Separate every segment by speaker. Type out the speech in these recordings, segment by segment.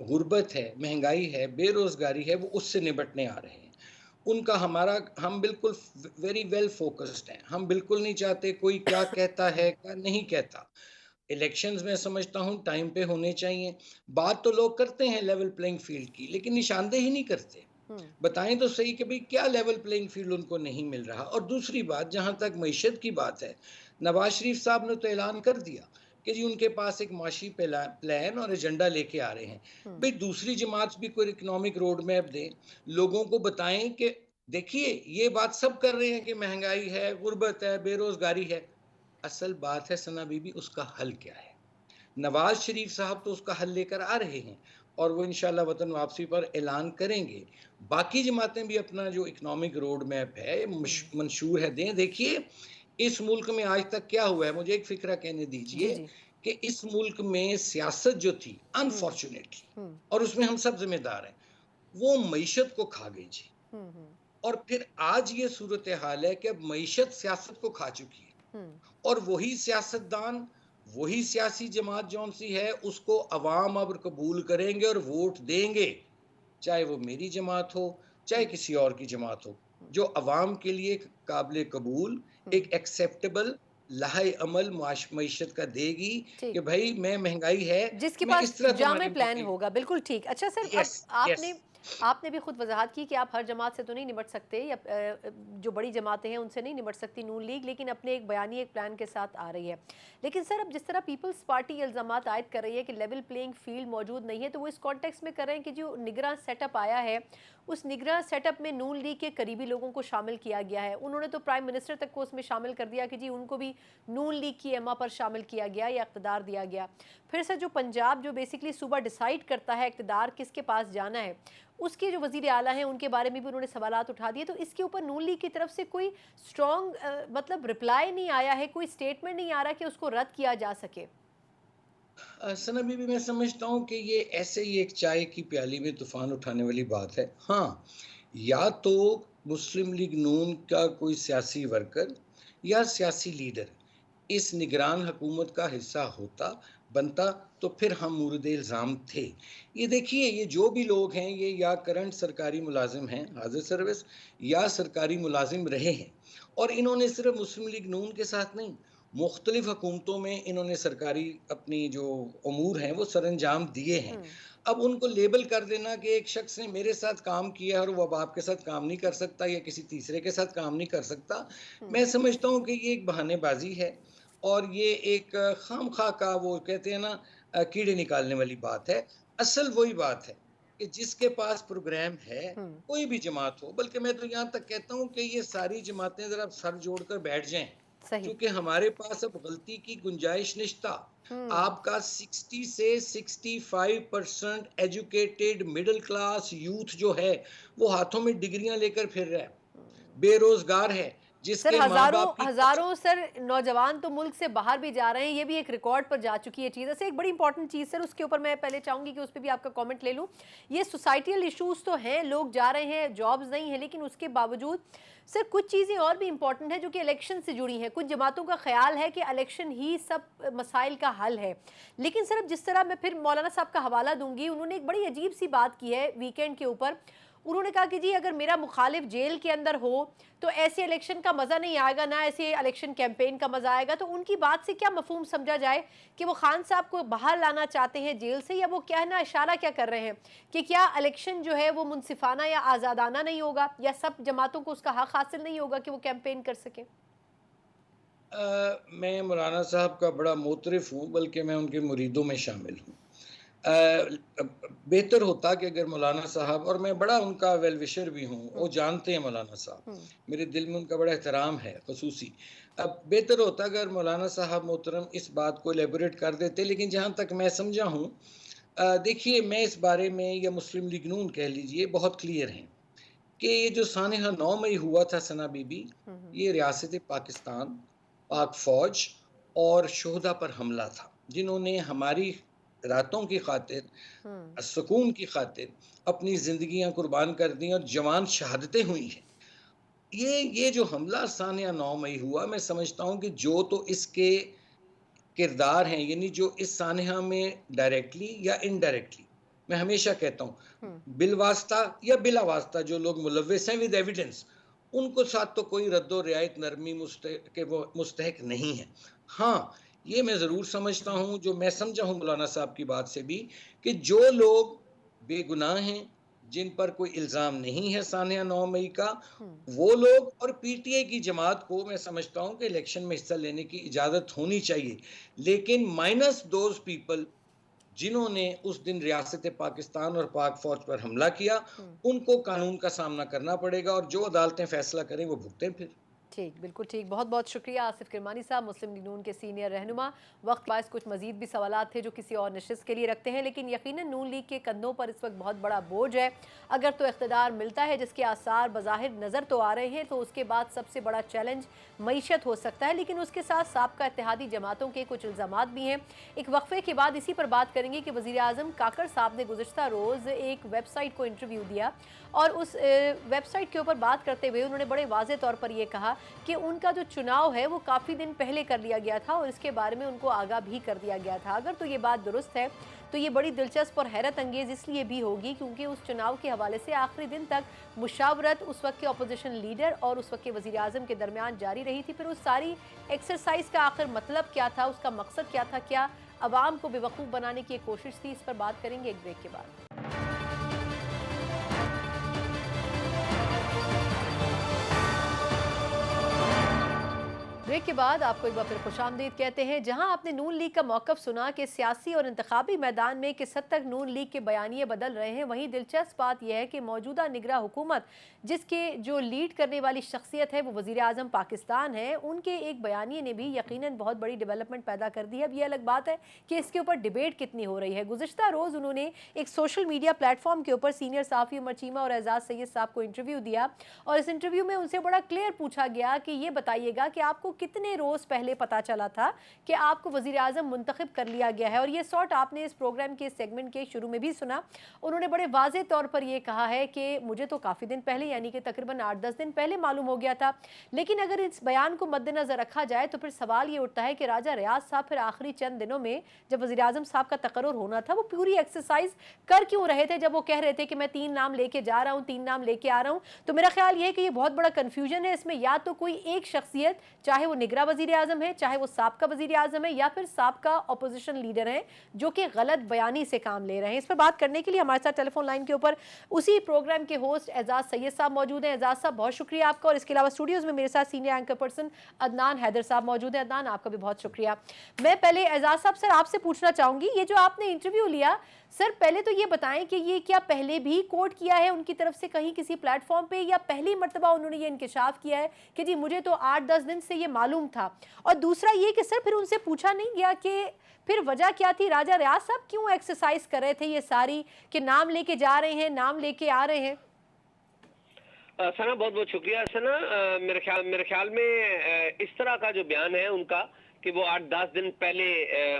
Speaker 1: غربت ہے، مہنگائی ہے، بے روزگاری ہے، وہ اس سے نمٹنے آ رہے ہیں۔ ان کا ہم بالکل ویری ویل فوکسڈ ہیں، ہم بالکل نہیں چاہتے کوئی کیا کہتا ہے کیا نہیں کہتا۔ الیکشنز میں سمجھتا ہوں ٹائم پہ ہونے چاہیے، بات تو لوگ کرتے ہیں لیول پلینگ فیلڈ کی، لیکن نشاندہی نہیں کرتے۔ بتائیں تو صحیح کہ بھئی کیا لیول پلینگ فیلڈ ان کو نہیں مل رہا۔ اور دوسری بات، جہاں تک معیشت کی بات ہے، نواز شریف صاحب نے تو اعلان کر دیا کہ جی ان کے پاس ایک معاشی پلان اور ایجنڈا لے کے آ رہے ہیں۔ بھئی دوسری جماعت بھی کوئی اکنامک روڈ میپ دیں، لوگوں کو بتائیں کہ دیکھیے یہ بات سب کر رہے ہیں کہ مہنگائی ہے، غربت ہے، بے روزگاری ہے، اصل بات ہے ثنا بی بی اس کا حل کیا ہے۔ نواز شریف صاحب تو اس کا حل لے کر آ رہے ہیں اور وہ انشاءاللہ وطن واپسی پر اعلان کریں گے۔ باقی جماعتیں بھی اپنا جو اکنامک روڈ میپ ہے منشور ہے دیں۔ دیکھیے اس ملک میں آج تک کیا ہوا ہے، مجھے ایک فکرہ کہنے
Speaker 2: جی
Speaker 1: دیجئے
Speaker 2: جی
Speaker 1: کہ اس ملک میں سیاست جو تھی انفارچونیٹلی، اور اس میں ہم سب ذمہ دار ہیں، وہ معیشت کو کھا گئی جی۔ اور پھر آج یہ صورتحال ہے کہ اب معیشت سیاست کو کھا چکی ہے، اور وہی سیاستدان، وہی سیاسی جماعت جون سی ہے، اس کو عوام اب قبول کریں گے اور ووٹ دیں گے، چاہے وہ میری جماعت ہو چاہے کسی اور کی جماعت ہو، جو عوام کے لیے ایک قابل قبول، ایک ایکسیپٹیبل لائحہ عمل معیشت کا دے گی کہ
Speaker 2: ٹھیک،
Speaker 1: بھائی میں مہنگائی ہے،
Speaker 2: جس کے
Speaker 1: میں
Speaker 2: پاس
Speaker 1: اس طرح
Speaker 2: جامع
Speaker 1: تمہاری
Speaker 2: پلان
Speaker 1: مہنگائی۔
Speaker 2: ہوگا۔ بالکل ٹھیک۔ اچھا سر، اب
Speaker 1: یس یس
Speaker 2: آپ نے بھی خود وضاحت کی کہ آپ ہر جماعت سے تو نہیں نمٹ سکتے، یا جو بڑی جماعتیں ہیں ان سے نہیں نمٹ سکتی نون لیگ، لیکن اپنے ایک بیانی ایک پلان کے ساتھ آ رہی ہے۔ لیکن سر اب جس طرح پیپلز پارٹی الزامات عائد کر رہی ہے کہ لیول پلینگ فیلڈ موجود نہیں ہے، تو وہ اس کانٹیکس میں کر رہے ہیں کہ جو نگراں سیٹ اپ آیا ہے، اس نگراں سیٹ اپ میں نون لیگ کے قریبی لوگوں کو شامل کیا گیا ہے۔ انہوں نے تو پرائم منسٹر تک کو اس میں شامل کر دیا کہ جی ان کو بھی نون لیگ کی ایما پر شامل کیا گیا یا اقتدار دیا گیا۔ پھر سے جو پنجاب جو بیسیکلی صوبہ ڈیسائیڈ کرتا ہے اقتدار کس کے پاس جانا ہے، اس کے جو وزیر اعلیٰ ہیں ان کے بارے میں بھی انہوں نے سوالات اٹھا دیے۔ تو اس کے اوپر نون لیگ کی طرف سے کوئی سٹرونگ مطلب رپلائی نہیں آیا ہے، کوئی سٹیٹمنٹ نہیں آ رہا کہ اس کو رد کیا جا سکے۔
Speaker 1: ثنا بی بی، میں سمجھتا ہوں کہ یہ ایسے ہی ایک چائے کی پیالی میں طوفان اٹھانے والی بات ہے۔ ہاں، یا تو مسلم لیگ نون کا کوئی سیاسی ورکر یا سیاسی لیڈر اس نگران حکومت کا حصہ بنتا تو پھر ہم مورد الزام تھے۔ یہ دیکھیے یہ جو بھی لوگ ہیں، یہ یا کرنٹ سرکاری ملازم ہیں حاضر سروس، یا سرکاری ملازم رہے ہیں، اور انہوں نے صرف مسلم لیگ نون کے ساتھ نہیں، مختلف حکومتوں میں انہوں نے سرکاری اپنی جو امور ہیں وہ سر انجام دیے ہیں۔ اب ان کو لیبل کر دینا کہ ایک شخص نے میرے ساتھ کام کیا ہے اور وہ اب آپ کے ساتھ کام نہیں کر سکتا یا کسی تیسرے کے ساتھ کام نہیں کر سکتا، میں سمجھتا ہوں کہ یہ ایک بہانے بازی ہے، اور یہ ایک خام خواہ کا وہ کہتے ہیں نا کیڑے نکالنے والی بات ہے۔ اصل وہی بات ہے کہ جس کے پاس پروگرام ہے، کوئی بھی جماعت ہو، بلکہ میں تو یہاں تک کہتا ہوں کہ یہ ساری جماعتیں ذرا سر جوڑ کر بیٹھ جائیں،
Speaker 2: صحیح۔
Speaker 1: کیونکہ ہمارے پاس اب غلطی کی گنجائش نشتا۔ آپ کا 60 سے 65% ایجوکیٹڈ مڈل کلاس یوتھ جو ہے وہ ہاتھوں میں ڈگریاں لے کر پھر رہا ہے، بے روزگار ہے، جس
Speaker 2: سر
Speaker 1: کے ماں باپ کی
Speaker 2: ہزاروں سر نوجوان تو ملک سے باہر بھی جا رہے ہیں، یہ بھی ایک ریکارڈ پر جا چکی ہے چیز۔ ایسے ایک بڑی امپورٹنٹ چیز سر، اس کے اوپر میں پہلے چاہوں گی کہ اس پہ بھی آپ کا کامنٹ لے لوں۔ یہ سوسائٹیل ایشوز تو ہیں، لوگ جا رہے ہیں، جابز نہیں ہیں، لیکن اس کے باوجود سر کچھ چیزیں اور بھی امپورٹنٹ ہیں جو کہ الیکشن سے جڑی ہیں۔ کچھ جماعتوں کا خیال ہے کہ الیکشن ہی سب مسائل کا حل ہے، لیکن سر جس طرح میں پھر مولانا صاحب کا حوالہ دوں گی، انہوں نے ایک بڑی عجیب سی بات کی ہے ویکینڈ کے اوپر۔ انہوں نے کہا کہ جی اگر میرا مخالف جیل کے اندر ہو تو ایسے الیکشن کا مزہ نہیں آئے گا، نہ ایسے الیکشن کیمپین کا مزہ آئے گا۔ تو ان کی بات سے کیا مفہوم سمجھا جائے کہ وہ خان صاحب کو باہر لانا چاہتے ہیں جیل سے، یا وہ کہنا اشارہ کیا کر رہے ہیں کہ کیا الیکشن جو ہے وہ منصفانہ یا آزادانہ نہیں ہوگا، یا سب جماعتوں کو اس کا حق حاصل نہیں ہوگا کہ وہ کیمپین کر سکیں؟
Speaker 1: میں مولانا صاحب کا بڑا معترف ہوں، بلکہ میں ان کے مریدوں میں شامل ہوں۔ بہتر ہوتا کہ اگر مولانا صاحب، اور میں بڑا ان کا ویل وشر بھی ہوں، وہ جانتے ہیں مولانا صاحب، میرے دل میں ان کا بڑا احترام ہے خصوصی، اب بہتر ہوتا اگر مولانا صاحب محترم اس بات کو ایلیبوریٹ کر دیتے، لیکن جہاں تک میں سمجھا ہوں، دیکھیے میں اس بارے میں، یا مسلم لیگ نون کہہ لیجئے، بہت کلیئر ہیں کہ یہ جو سانحہ 9 مئی ہوا تھا ثنا بی بی، یہ ریاست پاکستان، پاک فوج اور شہداء پر حملہ تھا، جنہوں نے ہماری راتوں کی خاطر، سکون کی خاطر اپنی زندگیاں قربان کر دیں اور جوان شہادتیں ہوئی ہیں۔ یہ جو حملہ سانحہ 9 مئی ہوا، میں سمجھتا ہوں کہ جو تو اس کے کردار ہیں، یعنی جو اس سانحہ میں ڈائریکٹلی یا انڈائریکٹلی میں ہمیشہ کہتا ہوں بالواسطہ یا بلا واسطہ جو لوگ ملوث ہیں ود ایویڈنس، ان کو ساتھ تو کوئی رد و رعایت نرمی کے وہ مستحق نہیں ہے. ہاں یہ میں ضرور سمجھتا ہوں، جو میں سمجھا ہوں مولانا صاحب کی بات سے بھی، کہ جو لوگ بے گناہ ہیں، جن پر کوئی الزام نہیں ہے سانحہ 9 مئی کا، وہ لوگ اور پی ٹی آئی کی جماعت کو میں سمجھتا ہوں کہ الیکشن میں حصہ لینے کی اجازت ہونی چاہیے، لیکن مائنس دوز پیپل جنہوں نے اس دن ریاست پاکستان اور پاک فوج پر حملہ کیا، ان کو قانون کا سامنا کرنا پڑے گا، اور جو عدالتیں فیصلہ کریں وہ بھگتیں پھر.
Speaker 2: ٹھیک، بالکل ٹھیک. بہت بہت شکریہ آصف کرمانی صاحب، مسلم لیگ نون کے سینئر رہنما. وقت باعث کچھ مزید بھی سوالات تھے جو کسی اور نشست کے لیے رکھتے ہیں، لیکن یقیناً نون لیگ کے کندھوں پر اس وقت بہت بڑا بوجھ ہے. اگر تو اقتدار ملتا ہے جس کے آثار بظاہر نظر تو آ رہے ہیں، تو اس کے بعد سب سے بڑا چیلنج معیشت ہو سکتا ہے، لیکن اس کے ساتھ سابقہ اتحادی جماعتوں کے کچھ الزامات بھی ہیں. ایک وقفے کے بعد اسی پر بات کریں گے کہ وزیر اعظم کاکڑ صاحب نے گزشتہ روز ایک ویب سائٹ کو انٹرویو دیا، اور اس ویب سائٹ کے اوپر بات کرتے ہوئے انہوں نے بڑے واضح طور پر یہ کہا کہ ان کا جو چناؤ ہے وہ کافی دن پہلے کر لیا گیا تھا، اور اس کے بارے میں ان کو آگاہ بھی کر دیا گیا تھا. اگر تو یہ بات درست ہے تو یہ بڑی دلچسپ اور حیرت انگیز اس لیے بھی ہوگی کیونکہ اس چناؤ کے حوالے سے آخری دن تک مشاورت اس وقت کے اپوزیشن لیڈر اور اس وقت کے وزیر اعظم کے درمیان جاری رہی تھی. پھر اس ساری ایکسرسائز کا آخر مطلب کیا تھا، اس کا مقصد کیا تھا، کیا عوام کو بے وقوف بنانے کی ایک کوشش تھی؟ اس پر بات کریں گے ایک بریک کے بعد. بریک کے بعد آپ کو ایک بار پھر خوش آمدید کہتے ہیں. جہاں آپ نے نون لیگ کا موقف سنا کہ سیاسی اور انتخابی میدان میں کس حد تک نون لیگ کے بیانیے بدل رہے ہیں، وہیں دلچسپ بات یہ ہے کہ موجودہ نگراں حکومت جس کے جو لیڈ کرنے والی شخصیت ہے وہ وزیر اعظم پاکستان ہے، ان کے ایک بیانیے نے بھی یقیناً بہت بڑی ڈیولپمنٹ پیدا کر دی ہے. اب یہ الگ بات ہے کہ اس کے اوپر ڈیبیٹ کتنی ہو رہی ہے. گزشتہ روز انہوں نے ایک سوشل میڈیا پلیٹ فارم کے اوپر سینئر صحافی عمر چیمہ اور اعزاز سید صاحب کو انٹرویو دیا، اور اس انٹرویو میں ان سے بڑا کلیئر پوچھا گیا کہ یہ بتائیے گا کہ آپ کو کتنے روز پہلے پتا چلا تھا کہ آپ کو وزیر اعظم منتخب کر لیا گیا ہے. اور یہ سارٹ آپ نے اس پروگرام کے سیگمنٹ کے شروع میں بھی سنا. انہوں نے بڑے واضح طور پر یہ کہا ہے کہ مجھے تو کافی دن پہلے، یعنی کہ تقریباً 8-10 دن پہلے معلوم ہو گیا تھا، لیکن اگر اس بیان کو مد نظر رکھا جائے تو پھر سوال یہ اٹھتا ہے کہ راجہ ریاض صاحب پھر آخری چند دنوں میں جب وزیر اعظم صاحب کا تقرر ہونا تھا وہ پوری ایکسرسائز کر کیوں رہے تھے جب وہ کہہ رہے تھے کہ میں 3 نام لے کے جا رہا ہوں، 3 نام لے کے آ رہا ہوں. تو میرا خیال یہ ہے کہ یہ بہت بڑا کنفیوژن ہے. اس میں یا تو کوئی ایک شخصیت، چاہے وہ نگراں وزیر اعظم ہے، چاہے وہ سابقہ وزیر اعظم ہے، یا پھر سابقہ اپوزیشن لیڈر ہیں جو کہ غلط بیانی سے کام لے رہے ہیں. اس پر بات کرنے کے لیے ہمارے ساتھ ٹیلی فون لائن کے اوپر اسی پروگرام کے ہوسٹ اعزاز سید صاحب موجود ہیں. اعزاز صاحب بہت شکریہ آپ کا. اور اس کے علاوہ اسٹوڈیوز میں میرے ساتھ senior anchor person Adnan Haider صاحب موجود ہیں. عدنان آپ کا بھی بہت شکریہ. میں پہلے اعزاز صاحب سر آپ سے پوچھنا چاہوں گی، یہ جو آپ نے انٹرویو لیا سر، پہلے تو یہ بتائیں کہ یہ کیا پہلے بھی کوٹ کیا ہے ان کی طرف سے کہیں کسی پلیٹ فارم پہ، یا پہلی مرتبہ انہوں نے یہ انکشاف کیا ہے کہ جی مجھے تو 8-10 دن سے یہ معلوم تھا؟ اور دوسرا یہ کہ سر پھر ان سے پوچھا نہیں گیا کہ پھر وجہ کیا تھی؟ راجہ ریاض صاحب کیوں ایکسرسائز کر رہے تھے یہ ساری کہ نام لے کے جا رہے ہیں، نام لے کے آ رہے ہیں؟
Speaker 3: سنا بہت بہت شکریہ. سنا میرے خیال میں اس طرح کا جو بیان ہے ان کا کہ وہ 8-10 دن پہلے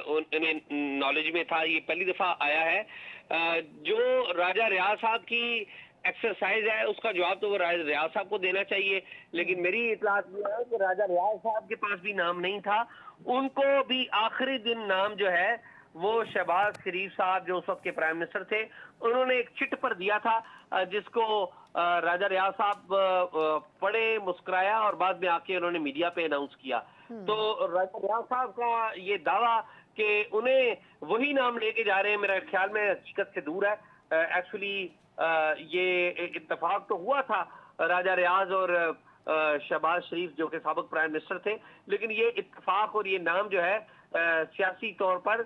Speaker 3: انہیں نالج میں تھا، یہ پہلی دفعہ آیا ہے. جو راجہ ریاض صاحب کی ایکسرسائز ہے اس کا جواب تو وہ راجہ ریاض صاحب کو دینا چاہیے، لیکن میری اطلاعات یہ ہے کہ راجہ ریاض صاحب کے پاس بھی نام نہیں تھا. ان کو بھی آخری دن نام جو ہے وہ شہباز شریف صاحب جو اس وقت کے پرائم منسٹر تھے انہوں نے ایک چٹ پر دیا تھا، جس کو راجہ ریاض صاحب پڑھے، مسکرایا اور بعد میں آ کے انہوں نے میڈیا پہ اناؤنس کیا. تو راجہ ریاض صاحب کا یہ دعویٰ کہ انہیں وہی نام لے کے جا رہے ہیں میرے خیال میں حقیقت سے دور ہے. ایکچولی یہ اتفاق تو ہوا تھا راجہ ریاض اور شہباز شریف جو کہ سابق پرائم منسٹر تھے، لیکن یہ اتفاق اور یہ نام جو ہے سیاسی طور پر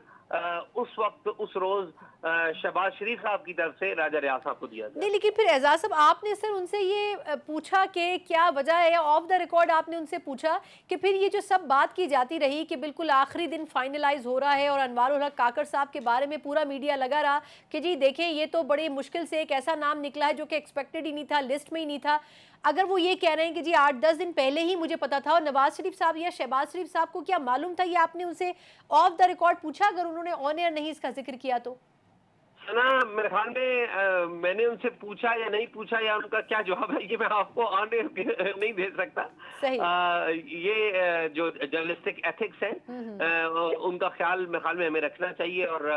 Speaker 3: اس وقت اس روز شہباز شریف صاحب کی طرف سے راجہ ریاض صاحب کو دیا گیا.
Speaker 2: نہیں، لیکن پھر اعزاز صاحب آپ نے سر ان سے یہ پوچھا کہ کیا وجہ ہے، یا آف دا ریکارڈ آپ نے ان سے پوچھا کہ پھر یہ جو سب بات کی جاتی رہی کہ بالکل آخری دن فائنلائز ہو رہا ہے اور انوار الحق کاکڑ صاحب کے بارے میں پورا میڈیا لگا رہا کہ جی دیکھیں یہ تو بڑی مشکل سے ایک ایسا نام نکلا ہے جو کہ ایکسپیکٹڈ ہی نہیں تھا، لسٹ میں ہی نہیں تھا. اگر وہ یہ کہہ رہے ہیں کہ جی 8-10 دن پہلے ہی مجھے پتا تھا، اور نواز شریف صاحب یا شہباز شریف صاحب کو کیا معلوم تھا؟ یہ آپ نے ان سے آف دا ریکارڈ پوچھا اگر انہوں نے آن ایئر نہیں اس کا ذکر کیا تو؟
Speaker 3: سنا میرے خیال میں نے ان سے پوچھا یا نہیں پوچھا یا ان کا کیا جواب ہے یہ میں آپ کو آن ایئر نہیں دے سکتا. یہ جو جرنلسٹک ایتھکس ہے ان کا خیال میرے خیال میں ہمیں رکھنا چاہیے، اور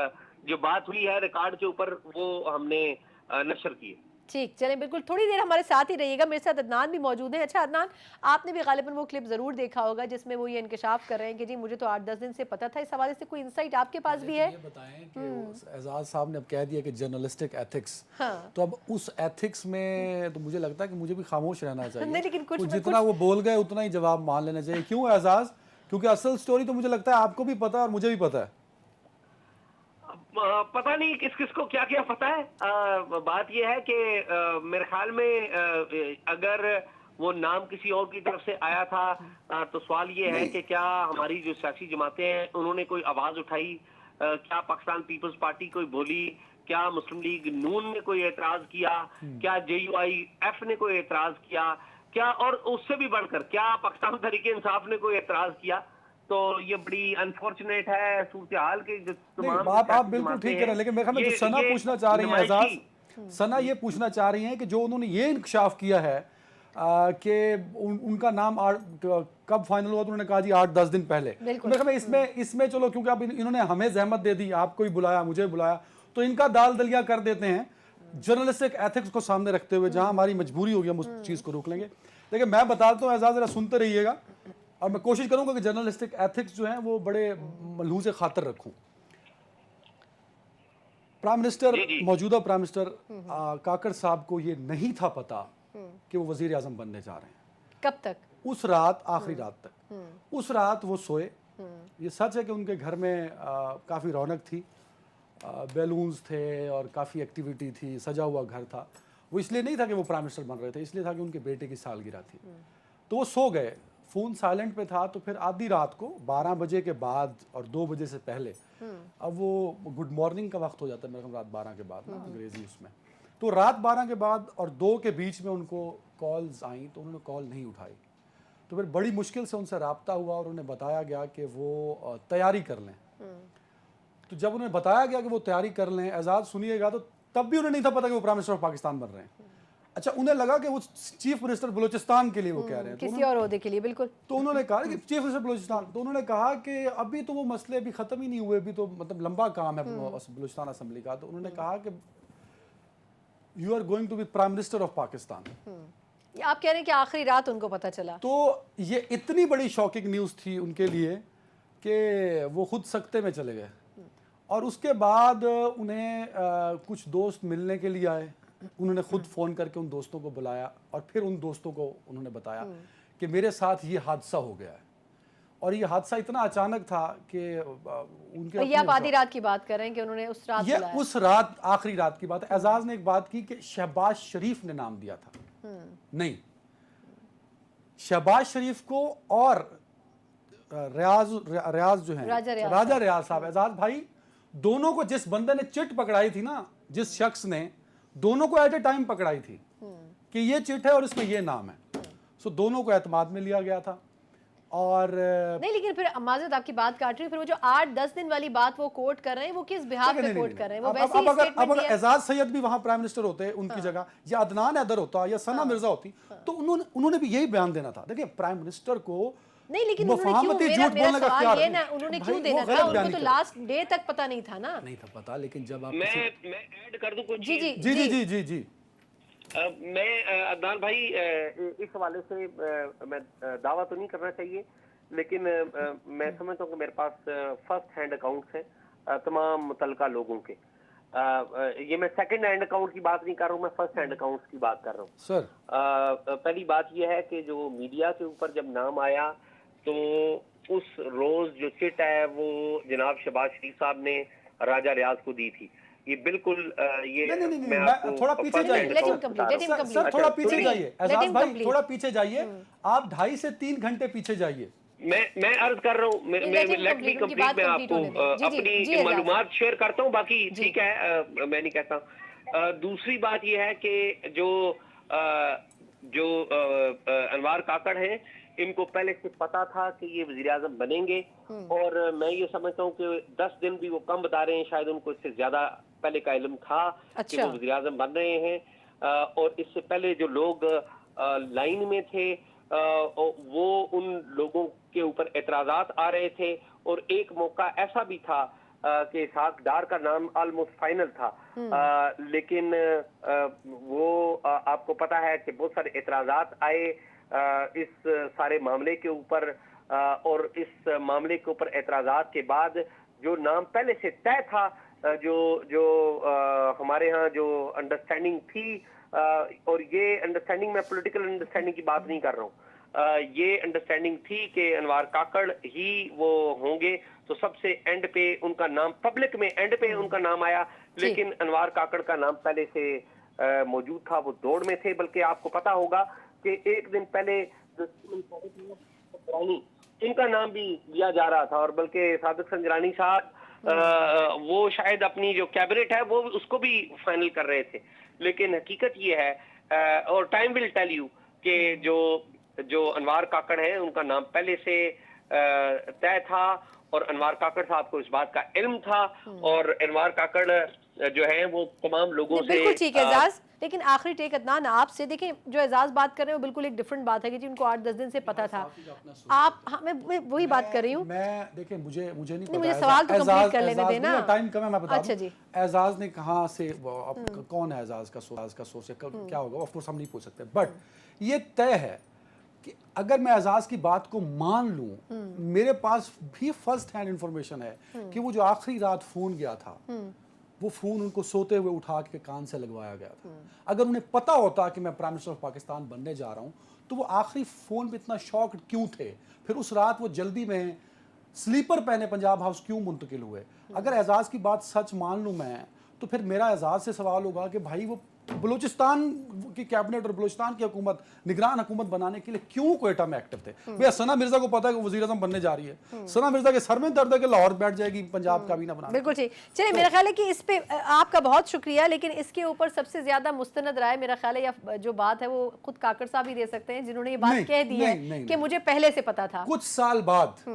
Speaker 3: جو بات ہوئی ہے ریکارڈ کے اوپر وہ ہم نے نشر کی ہے.
Speaker 2: ٹھیک، چلیں بالکل تھوڑی دیر ہمارے ساتھ ہی رہیے گا. میرے ساتھ عدنان بھی موجود ہیں. اچھا عدنان، آپ نے بھی غالباً وہ کلپ ضرور دیکھا ہوگا جس میں وہ یہ انکشاف کر رہے ہیں کہ جی مجھے تو 8-10 دن سے پتا تھا. اس حوالے سے کوئی انسائٹ آپ کے پاس بھی ہے؟
Speaker 4: یہ بتائیں کہ اعزاز صاحب نے اب کہہ دیا کہ جرنلسٹک ایتھکس، تو اب اس ایتھکس میں تو مجھے لگتا ہے کہ مجھے بھی خاموش رہنا چاہیے.
Speaker 2: لیکن
Speaker 4: جتنا وہ بول گئے اتنا ہی جواب مان لینا چاہیے. کیوں اعزاز؟ کیونکہ اصل سٹوری تو مجھے لگتا ہے آپ کو بھی پتا ہے اور مجھے بھی پتا ہے.
Speaker 3: پتہ نہیں کس کس کو کیا کیا پتہ ہے. بات یہ ہے کہ میرے خیال میں اگر وہ نام کسی اور کی طرف سے آیا تھا تو سوال یہ ہے کہ کیا ہماری جو سیاسی جماعتیں ہیں انہوں نے کوئی آواز اٹھائی؟ کیا پاکستان پیپلز پارٹی کوئی بولی؟ کیا مسلم لیگ نون نے کوئی اعتراض کیا؟ کیا JUIF نے کوئی اعتراض کیا؟ کیا اور اس سے بھی بڑھ کر کیا پاکستان تحریک انصاف نے کوئی اعتراض کیا؟ تو یہ بڑی انفارچونیٹ ہے صورتحال کے جو تمام
Speaker 4: آپ بالکل ٹھیک کہہ رہے ہیں. لیکن میرے خیال میں جو ثنا پوچھنا چاہ رہی ہیں اعزاز، ثنا یہ پوچھنا چاہ رہی ہیں کہ جو انہوں نے یہ انکشاف کیا ہے کہ ان کا نام کب فائنل ہوا، تو انہوں نے کہا جی 8-10 دن پہلے. میرے خیال میں اس میں چلو کیونکہ اب انہوں نے ہمیں زحمت دے دی، آپ کو ہی بلایا مجھے بلایا، تو ان کا دال دلیا کر دیتے ہیں. جرنلسٹک ایتھکس کو سامنے رکھتے ہوئے جہاں ہماری مجبوری ہوگی ہم اس چیز کو روک لیں گے. لیکن میں بتاتا ہوں اعزاز، ذرا سنتے رہیے گا اور میں کوشش کروں گا کہ جرنلسٹک ایتھکس جو ہیں وہ بڑے ملحوظ خاطر رکھوں. پرائم منسٹر، موجودہ پرائم منسٹر کاکڑ صاحب کو یہ نہیں تھا پتا کہ وہ وزیر اعظم بننے جا رہے ہیں.
Speaker 2: کب تک؟ اس
Speaker 4: رات، آخری رات تک. اس رات وہ سوئے. یہ سچ ہے کہ ان کے گھر میں کافی رونق تھی، بیلونز تھے اور کافی ایکٹیویٹی تھی، سجا ہوا گھر تھا. وہ اس لیے نہیں تھا کہ وہ پرائم منسٹر بن رہے تھے، اس لیے تھا کہ ان کے بیٹے کی سالگرہ تھی. تو وہ سو گئے، فون سائلنٹ پہ تھا. تو پھر آدھی رات کو 12 بجے کے بعد اور 2 بجے سے پہلے، اب وہ گڈ مارننگ کا وقت ہو جاتا ہے میرے خیال رات 12 کے بعد نا انگریزی اس میں. تو رات 12 کے بعد اور 2 کے بیچ میں ان کو کالز آئیں تو انہوں نے کال نہیں اٹھائی. تو پھر بڑی مشکل سے ان سے رابطہ ہوا اور انہیں بتایا گیا کہ وہ تیاری کر لیں. تو جب انہیں بتایا گیا کہ وہ تیاری کر لیں، اعزاز سنیے گا، تو تب بھی انہیں نہیں تھا پتا کہ وہ پرائم منسٹر آف پاکستان بن رہے ہیں. اچھا، انہیں لگا کہ وہ چیف منسٹر بلوچستان کے لیے وہ کہہ رہے ہیں،
Speaker 2: کسی اور عہدے کے لیے. بالکل.
Speaker 4: تو انہوں نے کہا کہ چیف منسٹر بلوچستان، تو انہوں نے کہا کہ ابھی تو وہ مسئلے ابھی ختم ہی نہیں ہوئے، ابھی تو مطلب لمبا کام ہے بلوچستان اسمبلی کا. تو انہوں نے کہا کہ you are going to be prime minister of Pakistan.
Speaker 2: آپ کہہ رہے ہیں کہ آخری رات ان کو پتا چلا.
Speaker 4: تو یہ اتنی بڑی شاکنگ نیوز تھی ان کے لیے کہ وہ خود سکتے میں چلے گئے. اور اس کے بعد انہیں کچھ دوست ملنے کے لیے آئے. انہوں نے خود فون کر کے ان دوستوں کو بلایا اور پھر ان دوستوں کو انہوں نے بتایا کہ میرے ساتھ یہ حادثہ ہو گیا ہے. اور یہ حادثہ اتنا اچانک تھا کہ ان کے،
Speaker 2: یہ آپ آدھی رات کی بات کر رہے ہیں کہ انہوں نے اس رات بلایا.
Speaker 4: یہ اس رات، آخری رات کی بات ہے. اعزاز نے ایک بات کی کہ شہباز شریف نے نام دیا تھا. نہیں، شہباز شریف کو اور ریاض جو ہیں، راجہ ریاض صاحب، اعزاز بھائی، دونوں کو جس بندے نے چٹ پکڑائی تھی نا، جس شخص نے، دونوں کو ایٹ اے ٹائم پکڑائی تھی کہ یہ چٹ ہے اور اس میں یہ نام ہے. سو دونوں کو اعتماد میں لیا گیا تھا. اور
Speaker 2: نہیں، لیکن پھر معذرت آپ کی بات کاٹ رہی ہوں، پھر وہ جو 8-10 دن والی بات وہ کوٹ کر رہے ہیں، وہ کس بہاد پہ کوٹ کر رہے ہیں؟ وہ ویسے ہی اسٹیٹمنٹ
Speaker 4: اب اگر اعزاز سید بھی وہاں پرائم منسٹر ہوتے ان کی جگہ، یا عدنان حیدر ہوتا یا ثنا مرزا ہوتی، تو انہوں نے بھی یہی بیان دینا تھا. دیکھیں، پرائم منسٹر کو
Speaker 2: نہیں، لیکن مفاہمتی جھوٹ بولنے کا اختیار ہے. انہوں نے کیوں دینا تھا؟ ان کو تو لاسٹ ڈے تک پتہ نہیں تھا نا.
Speaker 4: نہیں تھا پتہ. لیکن جب آپ
Speaker 3: میں ایڈ کر دوں کچھ.
Speaker 2: جی جی
Speaker 4: جی جی جی
Speaker 3: میں عدنان بھائی اس حوالے سے میں دعویٰ تو نہیں کرنا چاہیے، لیکن میں سمجھتا ہوں کہ میرے پاس فرسٹ ہینڈ اکاؤنٹس ہیں تمام متعلقہ لوگوں کے. یہ میں سیکنڈ ہینڈ اکاؤنٹ کی بات نہیں کر رہا ہوں، میں فرسٹ ہینڈ اکاؤنٹس کی بات کر رہا ہوں.
Speaker 4: سر،
Speaker 3: پہلی بات یہ ہے کہ جو میڈیا کے اوپر جب نام آیا تو اس روز جو چٹ ہے وہ جناب شہباز شریف صاحب نے راجہ ریاض کو دی تھی. یہ بالکل
Speaker 4: تھوڑا پیچھے جائیے سر، تھوڑا پیچھے جائیے اعزاز بھائی، تھوڑا پیچھے جائیے. آپ 2.5 سے 3 گھنٹے پیچھے جائیے.
Speaker 3: میں عرض کر رہا ہوں، لیٹ می کمپلیٹ. میں آپ کو اپنی معلومات شیئر کرتا ہوں، باقی ٹھیک ہے، میں نہیں کہتا. دوسری بات یہ ہے کہ جو انوار کاکڑ ہیں، ان کو پہلے سے پتا تھا کہ یہ وزیر اعظم بنیں گے، اور میں یہ سمجھتا ہوں کہ 10 دن بھی وہ کم بتا رہے ہیں، شاید ان کو اس سے زیادہ پہلے کا علم تھا کہ وہ وزیر اعظم بن رہے ہیں. اور اس سے پہلے جو لوگ لائن میں تھے وہ ان لوگوں کے اوپر اعتراضات آ رہے تھے. اور ایک موقع ایسا بھی تھا کہ اسحاق ڈار کا نام آلموسٹ فائنل تھا، لیکن وہ آپ کو پتا ہے کہ بہت سارے اعتراضات آئے اس سارے معاملے کے اوپر، اور اس معاملے کے اوپر اعتراضات کے بعد جو نام پہلے سے طے تھا، جو ہمارے ہاں جو انڈرسٹینڈنگ تھی، اور یہ انڈرسٹینڈنگ میں پولیٹیکل انڈرسٹینڈنگ کی بات نہیں کر رہا ہوں، یہ انڈرسٹینڈنگ تھی کہ انوار کاکڑ ہی وہ ہوں گے، تو سب سے اینڈ پہ ان کا نام پبلک میں اینڈ پہ ان کا نام آیا، لیکن انوار کاکڑ کا نام پہلے سے موجود تھا، وہ دوڑ میں تھے، بلکہ آپ کو پتا ہوگا کہ ایک دن پہلے ان کا نام بھی لیا جا رہا تھا، اور بلکہ صادق سنجرانی صاحب وہ شاید اپنی جو کیبنٹ ہے وہ اس کو بھی فائنل کر رہے تھے، لیکن حقیقت یہ ہے اور ٹائم ول ٹیل یو کہ جو انوار کاکڑ ہیں ان کا نام پہلے سے طے تھا، اور انوار کاکڑ صاحب کو اس بات کا علم تھا، اور انوار کاکڑ جو ہیں وہ تمام لوگوں سے
Speaker 2: بالکل ٹھیک ہے اعزاز، لیکن آخری ٹیک عدنان آپ سے، دیکھیں جو اعزاز بات کر رہے ہیں وہ بالکل ایک ڈیفرنٹ بات ہے کہ جی ان کو 8-10 دن سے پتا تھا، آپ میں وہی بات کر رہی ہوں،
Speaker 4: میں دیکھیں مجھے نہیں پتا،
Speaker 2: مجھے سوال تو کمپلیٹ کر لینے دینا،
Speaker 4: ٹائم کم ہے، میں بتا
Speaker 2: اچھا جی،
Speaker 4: اعزاز نے کہاں سے، کون ہے اعزاز کا سورس، کیا ہوگا آف کورس ہم نہیں پوچھ سکتے، بٹ یہ طے ہے کہ اگر میں اعزاز کی بات کو مان لوں، میرے پاس بھی فرسٹ ہینڈ انفارمیشن ہے کہ وہ جو آخری رات فون گیا تھا، وہ فون ان کو سوتے ہوئے اٹھا کے کان سے لگوایا گیا تھا، اگر انہیں پتا ہوتا کہ میں پرائم منسٹر آف پاکستان بننے جا رہا ہوں تو وہ آخری فون پہ اتنا شاک کیوں تھے، پھر اس رات وہ جلدی میں سلیپر پہنے پنجاب ہاؤس کیوں منتقل ہوئے؟ اگر اعزاز کی بات سچ مان لوں میں تو پھر میرا اعزاز سے سوال ہوگا کہ بھائی وہ بلوچستان کی کیبنٹ اور بلوچستان کی حکومت، نگران حکومت بنانے کے لیے کیوں کوئٹہ میں ایکٹیو تھے؟ بھئی ثنا مرزا کو پتا ہے کہ وزیر اعظم بننے جا رہی ہے، ثنا مرزا کے سر میں درد ہے کہ لاہور بیٹھ جائے گی پنجاب کابینہ بنانے،
Speaker 2: بالکل ٹھیک، چلیں میرا خیال ہے کہ اس پہ آپ کا بہت شکریہ، لیکن اس کے اوپر سب سے زیادہ مستند رائے میرا خیال ہے یا جو بات ہے وہ خود کاکڑ صاحب ہی دے سکتے ہیں، جنہوں نے یہ بات کہہ دی ہے کہ مجھے پہلے سے پتا تھا،
Speaker 4: کچھ سال بعد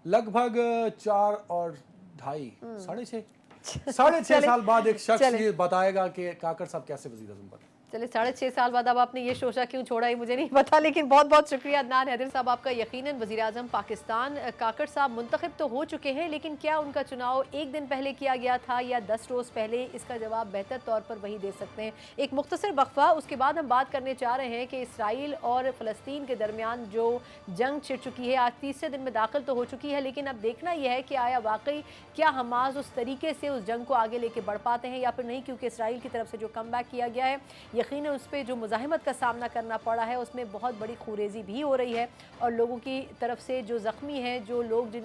Speaker 4: لگ بھگ 4 اور 2.5 6.5 سال بعد ایک شخص یہ بتائے گا کہ کاکڑ صاحب کیسے وزیر اعظم بنے۔
Speaker 2: چلے 6.5 سال بعد اب آپ نے یہ شوشہ کیوں چھوڑا ہے مجھے نہیں پتا، لیکن بہت بہت شکریہ عدنان حیدر صاحب آپ کا۔ یقیناً وزیر اعظم پاکستان کاکڑ صاحب منتخب تو ہو چکے ہیں، لیکن کیا ان کا چناؤ ایک دن پہلے کیا گیا تھا یا 10 روز پہلے، اس کا جواب بہتر طور پر وہی دے سکتے ہیں۔ ایک مختصر وقفہ، اس کے بعد ہم بات کرنے چاہ رہے ہیں کہ اسرائیل اور فلسطین کے درمیان جو جنگ چھڑ چکی ہے، آج 30 دن میں داخل تو ہو چکی ہے، لیکن اب دیکھنا یہ ہے کہ آیا واقعی کیا حماس اس طریقے سے اس جنگ کو آگے لے کے بڑھ پاتے ہیں یا پھر نہیں، کیونکہ اسرائیل کی طرف سے جو کم بیک کیا گیا ہے، یقیناً اس پہ جو مزاحمت کا سامنا کرنا پڑا ہے اس میں بہت بڑی خوریزی بھی ہو رہی ہے، اور لوگوں کی طرف سے جو زخمی ہیں، جو لوگ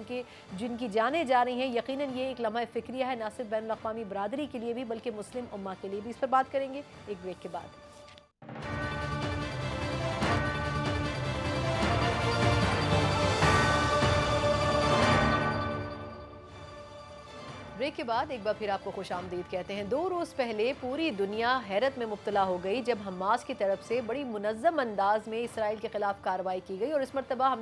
Speaker 2: جن کی جانیں جا رہی ہیں، یقیناً یہ ایک لمحہ فکریہ ہے، نہ صرف بین الاقوامی برادری کے لیے بھی بلکہ مسلم امہ کے لیے بھی۔ اس پر بات کریں گے ایک بریک کے بعد۔ بریک کے بعد ایک بار پھر آپ کو خوش آمدید کہتے ہیں۔ 2 روز پہلے پوری دنیا حیرت میں مبتلا ہو گئی جب حماس کی طرف سے بڑی منظم انداز میں اسرائیل کے خلاف کارروائی کی گئی، اور اس مرتبہ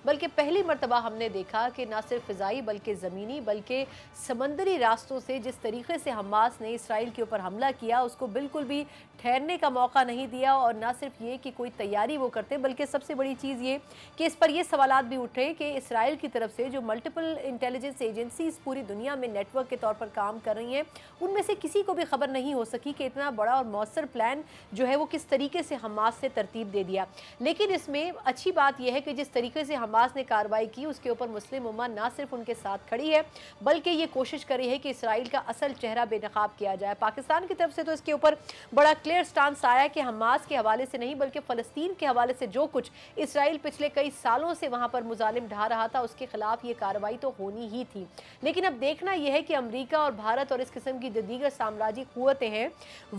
Speaker 2: بلکہ پہلی مرتبہ ہم نے دیکھا کہ نہ صرف فضائی بلکہ زمینی بلکہ سمندری راستوں سے جس طریقے سے حماس نے اسرائیل کے اوپر حملہ کیا اس کو بالکل بھی ٹھہرنے کا موقع نہیں دیا، اور نہ صرف یہ کہ کوئی تیاری وہ کرتے، بلکہ سب سے بڑی چیز یہ کہ اس پر یہ سوالات بھی اٹھے کہ اسرائیل کی طرف سے جو ملٹیپل انٹیلیجنس ایجنسیز پوری دنیا میں نیٹ ورک کے طور پر کام کر رہی ہیں، ان میں سے کسی کو بھی خبر نہیں ہو سکی کہ اتنا بڑا اور مؤثر پلان جو ہے وہ کس طریقے سے حماس سے ترتیب دے دیا۔ لیکن اس میں اچھی بات یہ ہے کہ جس طریقے سے حماس نے کارروائی کی اس کے اوپر مسلم امہ نہ صرف ان کے ساتھ کھڑی ہے بلکہ یہ کوشش کری ہے کہ اسرائیل کا اصل چہرہ بے نقاب کیا جائے۔ پاکستان کی طرف سے تو اس کے اوپر بڑا کلیئر سٹانس آیا کہ حماس کے حوالے سے نہیں بلکہ فلسطین کے حوالے سے جو کچھ اسرائیل پچھلے کئی سالوں سے وہاں پر مظالم ڈھا رہا تھا اس کے خلاف یہ کارروائی تو ہونی ہی تھی۔ لیکن اب دیکھنا یہ ہے کہ امریکہ اور بھارت اور اس قسم کی دیگر سامراجی قوتیں ہیں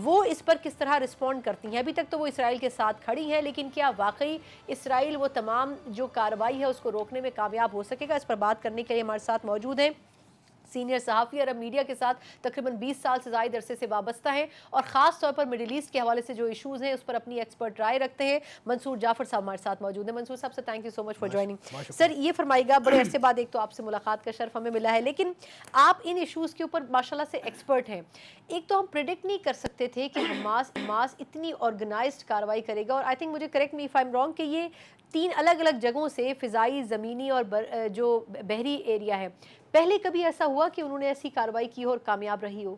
Speaker 2: وہ اس پر کس طرح رسپونڈ کرتی ہیں۔ ابھی تک تو وہ اسرائیل کے ساتھ کھڑی ہیں، لیکن کیا واقعی اسرائیل وہ تمام جو کارروائی ہے اس کو روکنے میں کامیاب ہو سکے گا؟ اس پر بات کرنے کے لیے ہمارے ساتھ موجود ہیں سینئر صحافی عرب میڈیا کے ساتھ تقریباً 20 سال سے زائد عرصے سے وابستہ ہیں اور خاص طور پر مڈل ایسٹ کے حوالے سے جو ایشوز ہیں اس پر اپنی ایکسپرٹ رائے رکھتے ہیں۔ منصور جعفر صاحب ہمارے ساتھ موجود ہیں۔ منصور صاحب سے thank you so much for joining. Sir یہ فرمائیے گا، بڑے عرصے بعد ایک تو آپ سے ملاقات کا شرف ہمیں ملا ہے، لیکن آپ ان ایشوز کے اوپر ماشاءاللہ سے ایکسپرٹ ہیں۔ ایک تو ہم پریڈکٹ نہیں کر سکتے تھے کہ حماس اتنی آرگنائزڈ کارروائی کرے گا، اور آئی تھنک مجھے correct me if I am wrong کہ یہ 3 الگ الگ جگہوں سے فضائی، زمینی اور جو بحری ایریا ہے پہلے کبھی ایسا ہوا کہ انہوں نے ایسی کارروائی کی ہو اور کامیاب رہی ہو؟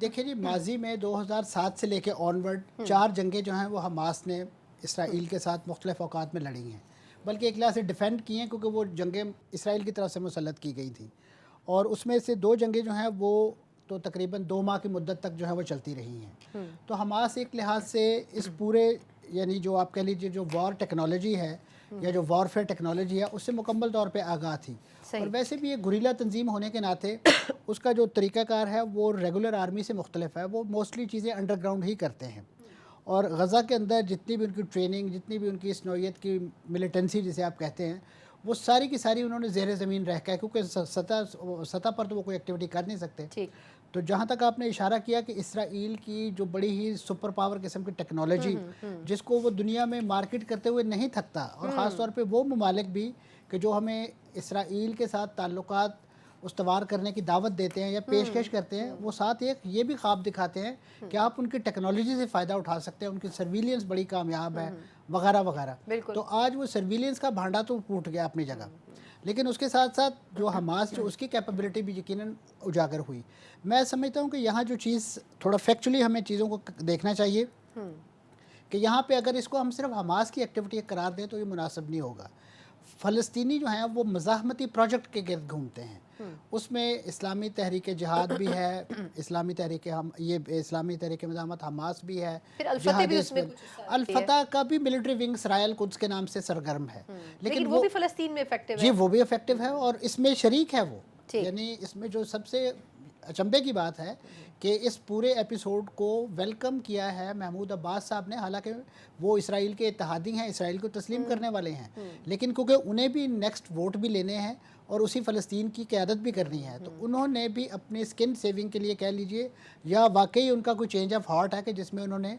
Speaker 5: دیکھیں جی، ماضی میں 2007 سے لے کے آنورڈ 4 جنگیں جو ہیں وہ حماس نے اسرائیل کے ساتھ مختلف اوقات میں لڑی ہیں، بلکہ ایک لحاظ سے ڈیفینڈ کی ہیں کیونکہ وہ جنگیں اسرائیل کی طرف سے مسلط کی گئی تھیں، اور اس میں سے 2 جنگیں جو ہیں وہ تو تقریباً 2 ماہ کی مدت تک جو ہے وہ چلتی رہی ہیں۔ تو حماس ایک لحاظ سے اس پورے یعنی جو آپ کہہ لیجیے جو وار ٹیکنالوجی ہے یا جو وارفیئر ٹیکنالوجی ہے اس سے مکمل طور پہ آگاہ تھی، اور ویسے بھی ایک گوریلا تنظیم ہونے کے ناطے اس کا جو طریقہ کار ہے وہ ریگولر آرمی سے مختلف ہے، وہ موسٹلی چیزیں انڈر گراؤنڈ ہی کرتے ہیں، اور غزہ کے اندر جتنی بھی ان کی ٹریننگ، جتنی بھی ان کی اس نوعیت کی ملیٹنسی جسے آپ کہتے ہیں، وہ ساری کی ساری انہوں نے زیر زمین رہ کے، کیونکہ سطح پر تو وہ کوئی ایکٹیویٹی کر نہیں سکتے۔ تو جہاں تک آپ نے اشارہ کیا کہ اسرائیل کی جو بڑی ہی سپر پاور قسم کی ٹیکنالوجی جس کو وہ دنیا میں مارکیٹ کرتے ہوئے نہیں تھکتا، اور خاص طور پہ وہ ممالک بھی کہ جو ہمیں اسرائیل کے ساتھ تعلقات استوار کرنے کی دعوت دیتے ہیں یا پیشکش کرتے ہیں، وہ ساتھ ایک یہ بھی خواب دکھاتے ہیں کہ آپ ان کی ٹیکنالوجی سے فائدہ اٹھا سکتے ہیں، ان کی سرویلنس بڑی کامیاب ہے وغیرہ وغیرہ۔ تو آج وہ سرویلنس کا بھانڈا تو ٹوٹ گیا اپنی جگہ، لیکن اس کے ساتھ ساتھ جو حماس جو اس کی کیپیبلٹی بھی یقیناً اجاگر ہوئی۔ میں سمجھتا ہوں کہ یہاں جو چیز تھوڑا فیکچولی ہمیں چیزوں کو دیکھنا چاہیے کہ یہاں پہ اگر اس کو ہم صرف حماس کی ایکٹیویٹی قرار دیں تو یہ مناسب نہیں ہوگا۔ فلسطینی جو ہیں وہ مزاحمتی پروجیکٹ کے گرد گھومتے ہیں، اس میں اسلامی تحریک جہاد بھی ہے، اسلامی تحریک مزاحمت حماس بھی ہے، الفتح کا بھی ملٹری ونگ اسرائیل قدس کے نام سے سرگرم ہے، لیکن
Speaker 2: وہ بھی فلسطین میں افیکٹو ہے۔
Speaker 5: جی وہ بھی افیکٹو ہے اور اس میں شریک ہے وہ، یعنی اس میں جو سب سے اچنبے کی بات ہے کہ اس پورے ایپیسوڈ کو ویلکم کیا ہے محمود عباس صاحب نے، حالانکہ وہ اسرائیل کے اتحادی ہیں، اسرائیل کو تسلیم کرنے والے ہیں، لیکن کیونکہ انہیں بھی نیکسٹ ووٹ بھی لینے ہیں اور اسی فلسطین کی قیادت بھی کرنی ہے، تو انہوں نے بھی اپنے سکن سیونگ کے لیے کہہ لیجئے یا واقعی ان کا کوئی چینج آف ہارٹ ہے کہ جس میں انہوں نے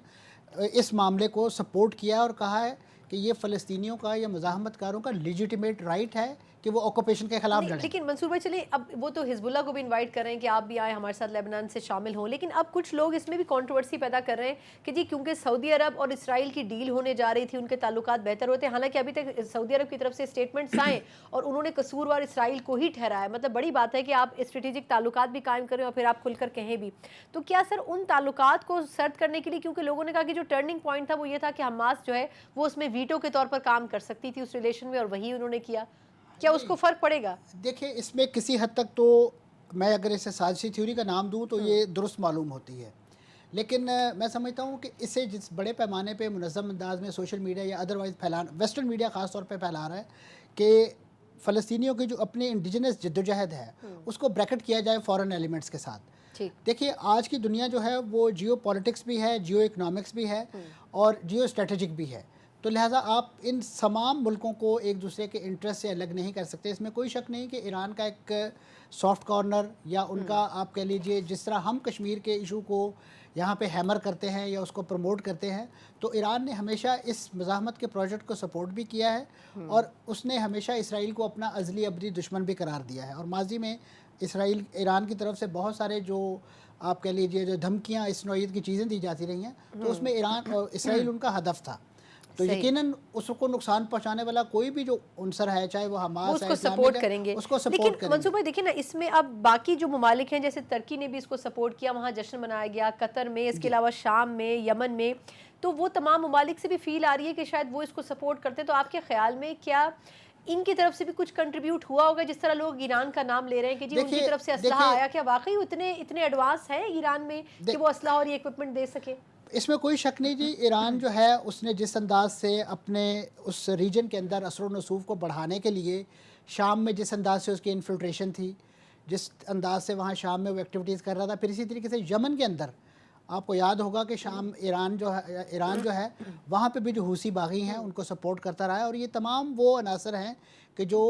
Speaker 5: اس معاملے کو سپورٹ کیا اور کہا ہے کہ یہ فلسطینیوں کا یا مزاحمت کاروں کا لیجیٹیمیٹ رائٹ ہے کہ وہ آکوپیشن کے خلاف لڑیں۔
Speaker 2: لیکن منصور بھائی چلیں، اب وہ تو حزب اللہ کو بھی انوائٹ کر رہے ہیں کہ آپ بھی آئیں ہمارے ساتھ لیبنان سے شامل ہوں، لیکن اب کچھ لوگ اس میں بھی کنٹروورسی پیدا کر رہے ہیں کہ جی کیونکہ سعودی عرب اور اسرائیل کی ڈیل ہونے جا رہی تھی، ان کے تعلقات بہتر ہوتے ہیں، حالانکہ ابھی تک سعودی عرب کی طرف سے سٹیٹمنٹس آئیں اور انہوں نے قصوروار اسرائیل کو ہی ٹھہرایا۔ مطلب بڑی بات ہے کہ آپ اسٹریٹجک تعلقات بھی قائم کریں اور پھر آپ کھل کر کہیں بھی، تو کیا سر ان تعلقات کو سرد کرنے کے لیے، کیونکہ لوگوں نے کہا کہ جو ٹرننگ پوائنٹ تھا وہ یہ تھا کہ حماس جو ہے وہ اس میں ویٹو کے طور پر کام کر سکتی تھی اس ریلیشن میں، اور وہی انہوں نے کیا، کیا اس کو فرق پڑے گا؟
Speaker 5: دیکھیں اس میں کسی حد تک تو میں اگر اسے سازشی تھیوری کا نام دوں تو یہ درست معلوم ہوتی ہے، لیکن میں سمجھتا ہوں کہ اسے جس بڑے پیمانے پہ منظم انداز میں سوشل میڈیا یا ادروائز ویسٹرن میڈیا خاص طور پہ پھیلا رہا ہے کہ فلسطینیوں کی جو اپنی انڈیجنس جدوجہد ہے اس کو بریکٹ کیا جائے فورن ایلیمنٹس کے ساتھ۔ دیکھیے آج کی دنیا جو ہے وہ جیو پولیٹکس بھی ہے، جیو اکنامکس بھی ہے اور جیو اسٹریٹجک بھی ہے، تو لہٰذا آپ ان تمام ملکوں کو ایک دوسرے کے انٹرسٹ سے الگ نہیں کر سکتے۔ اس میں کوئی شک نہیں کہ ایران کا ایک سافٹ کارنر یا ان کا آپ کہہ لیجئے جس طرح ہم کشمیر کے ایشو کو یہاں پہ ہیمر کرتے ہیں یا اس کو پروموٹ کرتے ہیں، تو ایران نے ہمیشہ اس مزاحمت کے پروجیکٹ کو سپورٹ بھی کیا ہے اور اس نے ہمیشہ اسرائیل کو اپنا ازلی ابدی دشمن بھی قرار دیا ہے، اور ماضی میں اسرائیل ایران کی طرف سے بہت سارے جو آپ کہہ لیجئے جو دھمکیاں اس نوعیت کی چیزیں دی جاتی رہی ہیں، تو اس میں اسرائیل ان کا ہدف تھا، تو یقیناً اس کو نقصان پہنچانے والا کوئی بھی جو عنصر ہے، چاہے وہ حماس ہے،
Speaker 2: اس کو سپورٹ کریں گے،
Speaker 5: اس کو سپورٹ کریں گے۔
Speaker 2: لیکن منصور بھائی دیکھیں نا، اس میں اب باقی جو ممالک ہیں جیسے ترکی نے بھی اس کو سپورٹ کیا، وہاں جشن منایا گیا، قطر میں، اس کے علاوہ شام میں، یمن میں، تو وہ تمام ممالک سے بھی فیل آ رہی ہے کہ شاید وہ اس کو سپورٹ کرتے، تو آپ کے خیال میں کیا ان کی طرف سے بھی کچھ کنٹریبیوٹ ہوا ہوگا؟ جس طرح لوگ ایران کا نام لے رہے ہیں کہ جی ان کی طرف سے اسلحہ آیا، کیا واقعی اتنے ایڈوانس ہیں ایران میں کہ وہ اسلحہ اور یہ ایکوپمنٹ دے سکے؟
Speaker 5: اس میں کوئی شک نہیں جی، ایران جو ہے اس نے جس انداز سے اپنے اس ریجن کے اندر اثر و نفوذ کو بڑھانے کے لیے شام میں جس انداز سے اس کی انفلٹریشن تھی، جس انداز سے وہاں شام میں وہ ایکٹیویٹیز کر رہا تھا، پھر اسی طریقے سے یمن کے اندر آپ کو یاد ہوگا کہ ایران جو ہے وہاں پہ بھی جو حوثی باغی ہیں ان کو سپورٹ کرتا رہا ہے، اور یہ تمام وہ عناصر ہیں کہ جو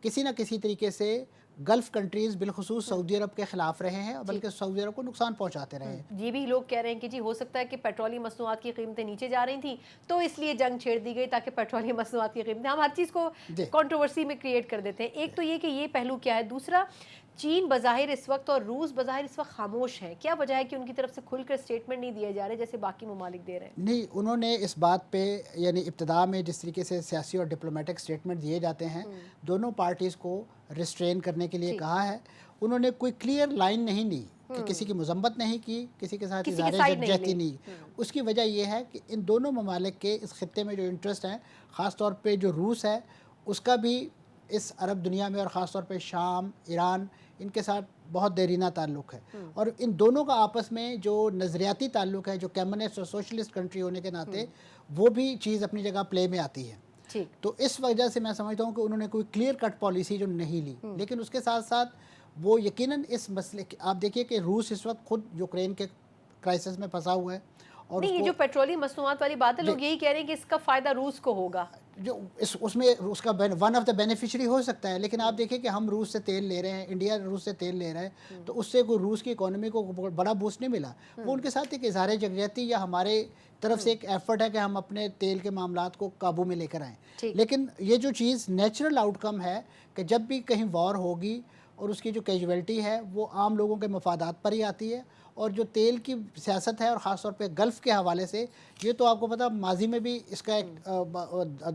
Speaker 5: کسی نہ کسی طریقے سے گلف کنٹریز بالخصوص سعودی عرب کے خلاف رہے ہیں، بلکہ سعودی عرب کو نقصان پہنچاتے رہے ہیں۔
Speaker 2: یہ بھی لوگ کہہ رہے ہیں کہ جی ہو سکتا ہے کہ پیٹرولیم مصنوعات کی قیمتیں نیچے جا رہی تھیں تو اس لیے جنگ چھیڑ دی گئی تاکہ پیٹرولیم مصنوعات کی قیمتیں، ہم ہر چیز کو کنٹروورسی میں کریٹ کر دیتے ہیں۔ ایک تو یہ کہ یہ پہلو کیا ہے، دوسرا چین بظاہر اس وقت اور روس بظاہر اس وقت خاموش ہیں، کیا وجہ ہے کہ ان کی طرف سے کھل کر سٹیٹمنٹ نہیں دیے جا رہے جیسے باقی ممالک دے رہے ہیں؟
Speaker 5: نہیں، انہوں نے اس بات پہ یعنی ابتدا میں جس طریقے سے سیاسی اور ڈپلومیٹک سٹیٹمنٹ دیے جاتے ہیں دونوں پارٹیز کو ریسٹرین کرنے کے لیے کہا ہے. انہوں نے کوئی کلیئر لائن نہیں لی کہ کسی کی مذمت نہیں کی، کسی کے ساتھ اظہار یکجہتی نہیں. اس کی وجہ یہ ہے کہ ان دونوں ممالک کے اس خطے میں جو انٹرسٹ ہیں، خاص طور پہ جو روس ہے اس کا بھی اس عرب دنیا میں اور خاص طور پہ شام، ایران، ان کے ساتھ بہت دیرینہ تعلق ہے. اور ان دونوں کا آپس میں جو نظریاتی تعلق ہے، جو کمیونسٹ اور سوشلسٹ کنٹری ہونے کے ناطے، وہ بھی چیز اپنی جگہ پلے میں آتی ہے. تو اس وجہ سے میں سمجھتا ہوں کہ انہوں نے کوئی کلیئر کٹ پالیسی جو نہیں لی. لیکن اس کے ساتھ ساتھ وہ یقیناً اس مسئلے آپ دیکھیے کہ روس اس وقت خود یوکرین کے کرائسس میں پھنسا ہوا ہے. اور
Speaker 2: نہیں، یہ جو پیٹرولیم مصنوعات والی بات ہے، لوگ یہی کہہ رہے ہیں کہ اس کا فائدہ روس کو ہوگا.
Speaker 5: جو اس میں اس کا ون آف دا بینیفیشری ہو سکتا ہے. لیکن آپ دیکھیں کہ ہم روس سے تیل لے رہے ہیں، انڈیا روس سے تیل لے رہا ہے، تو اس سے کوئی روس کی اکانومی کو بڑا بوسٹ نہیں ملا. وہ ان کے ساتھ ایک اظہار یکجہتی یا ہمارے طرف سے ایک ایفرٹ ہے کہ ہم اپنے تیل کے معاملات کو قابو میں لے کر آئیں. لیکن یہ جو چیز نیچرل آؤٹ کم ہے کہ جب بھی کہیں وار ہوگی اور اس کی جو کیجویلٹی ہے وہ عام لوگوں کے مفادات پر ہی آتی ہے. اور جو تیل کی سیاست ہے اور خاص طور پہ گلف کے حوالے سے، یہ تو آپ کو پتہ ماضی میں بھی اس کا ایک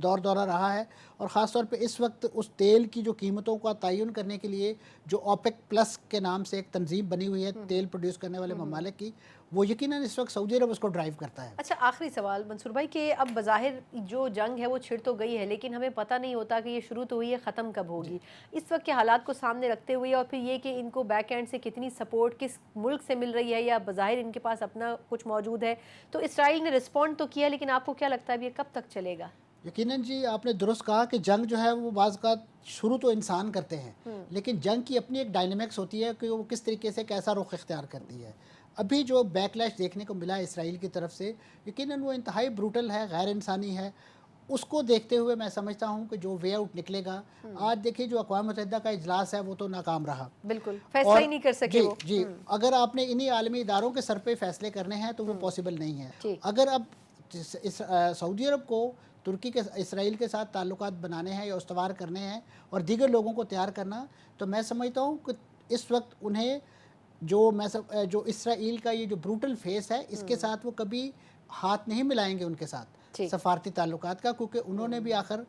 Speaker 5: دورہ رہا ہے. اور خاص طور پہ اس وقت اس تیل کی جو قیمتوں کا تعین کرنے کے لیے جو اوپیک پلس کے نام سے ایک تنظیم بنی ہوئی ہے تیل پروڈیوس کرنے والے ممالک کی، وہ یقیناً اس وقت سعودی عرب اس کو ڈرائیو کرتا ہے.
Speaker 2: اچھا، آخری سوال منصور بھائی کہ اب بظاہر جو جنگ ہے وہ چھڑ تو گئی ہے، لیکن ہمیں پتہ نہیں ہوتا کہ یہ شروع تو ہوئی ہے، ختم کب ہوگی. اس وقت کے حالات کو سامنے رکھتے ہوئے اور پھر یہ کہ ان کو بیک اینڈ سے کتنی سپورٹ کس ملک سے مل رہی ہے یا بظاہر ان کے پاس اپنا کچھ موجود ہے، تو اسرائیل نے رسپونڈ تو کیا، لیکن آپ کو کیا لگتا ہے اب یہ کب تک چلے گا؟
Speaker 5: یقیناً جی، آپ نے درست کہا کہ جنگ جو ہے وہ بعض کا شروع تو انسان کرتے ہیں، لیکن جنگ کی اپنی ایک ڈائنامکس ہوتی ہے کہ وہ کس طریقے سے کیسا رخ اختیار کرتی ہے. ابھی جو بیک لیش دیکھنے کو ملا اسرائیل کی طرف سے، یقیناً وہ انتہائی بروٹل ہے، غیر انسانی ہے. اس کو دیکھتے ہوئے میں سمجھتا ہوں کہ جو وے آؤٹ نکلے گا، آج دیکھیے جو اقوام متحدہ کا اجلاس ہے وہ تو ناکام رہا.
Speaker 2: بالکل فیصلہ ہی نہیں کر سکے وہ.
Speaker 5: جی، اگر آپ نے انہی عالمی اداروں کے سر پہ فیصلے کرنے ہیں تو وہ پاسبل نہیں ہے. اگر اب سعودی عرب کو ترکی کے اسرائیل کے ساتھ تعلقات بنانے ہیں یا استوار کرنے ہیں اور دیگر لوگوں کو تیار کرنا، تو میں سمجھتا ہوں کہ اس وقت انہیں جو اسرائیل کا یہ جو بروٹل فیس ہے اس کے ساتھ وہ کبھی ہاتھ نہیں ملائیں گے ان کے ساتھ سفارتی تعلقات کا، کیونکہ انہوں نے بھی آخر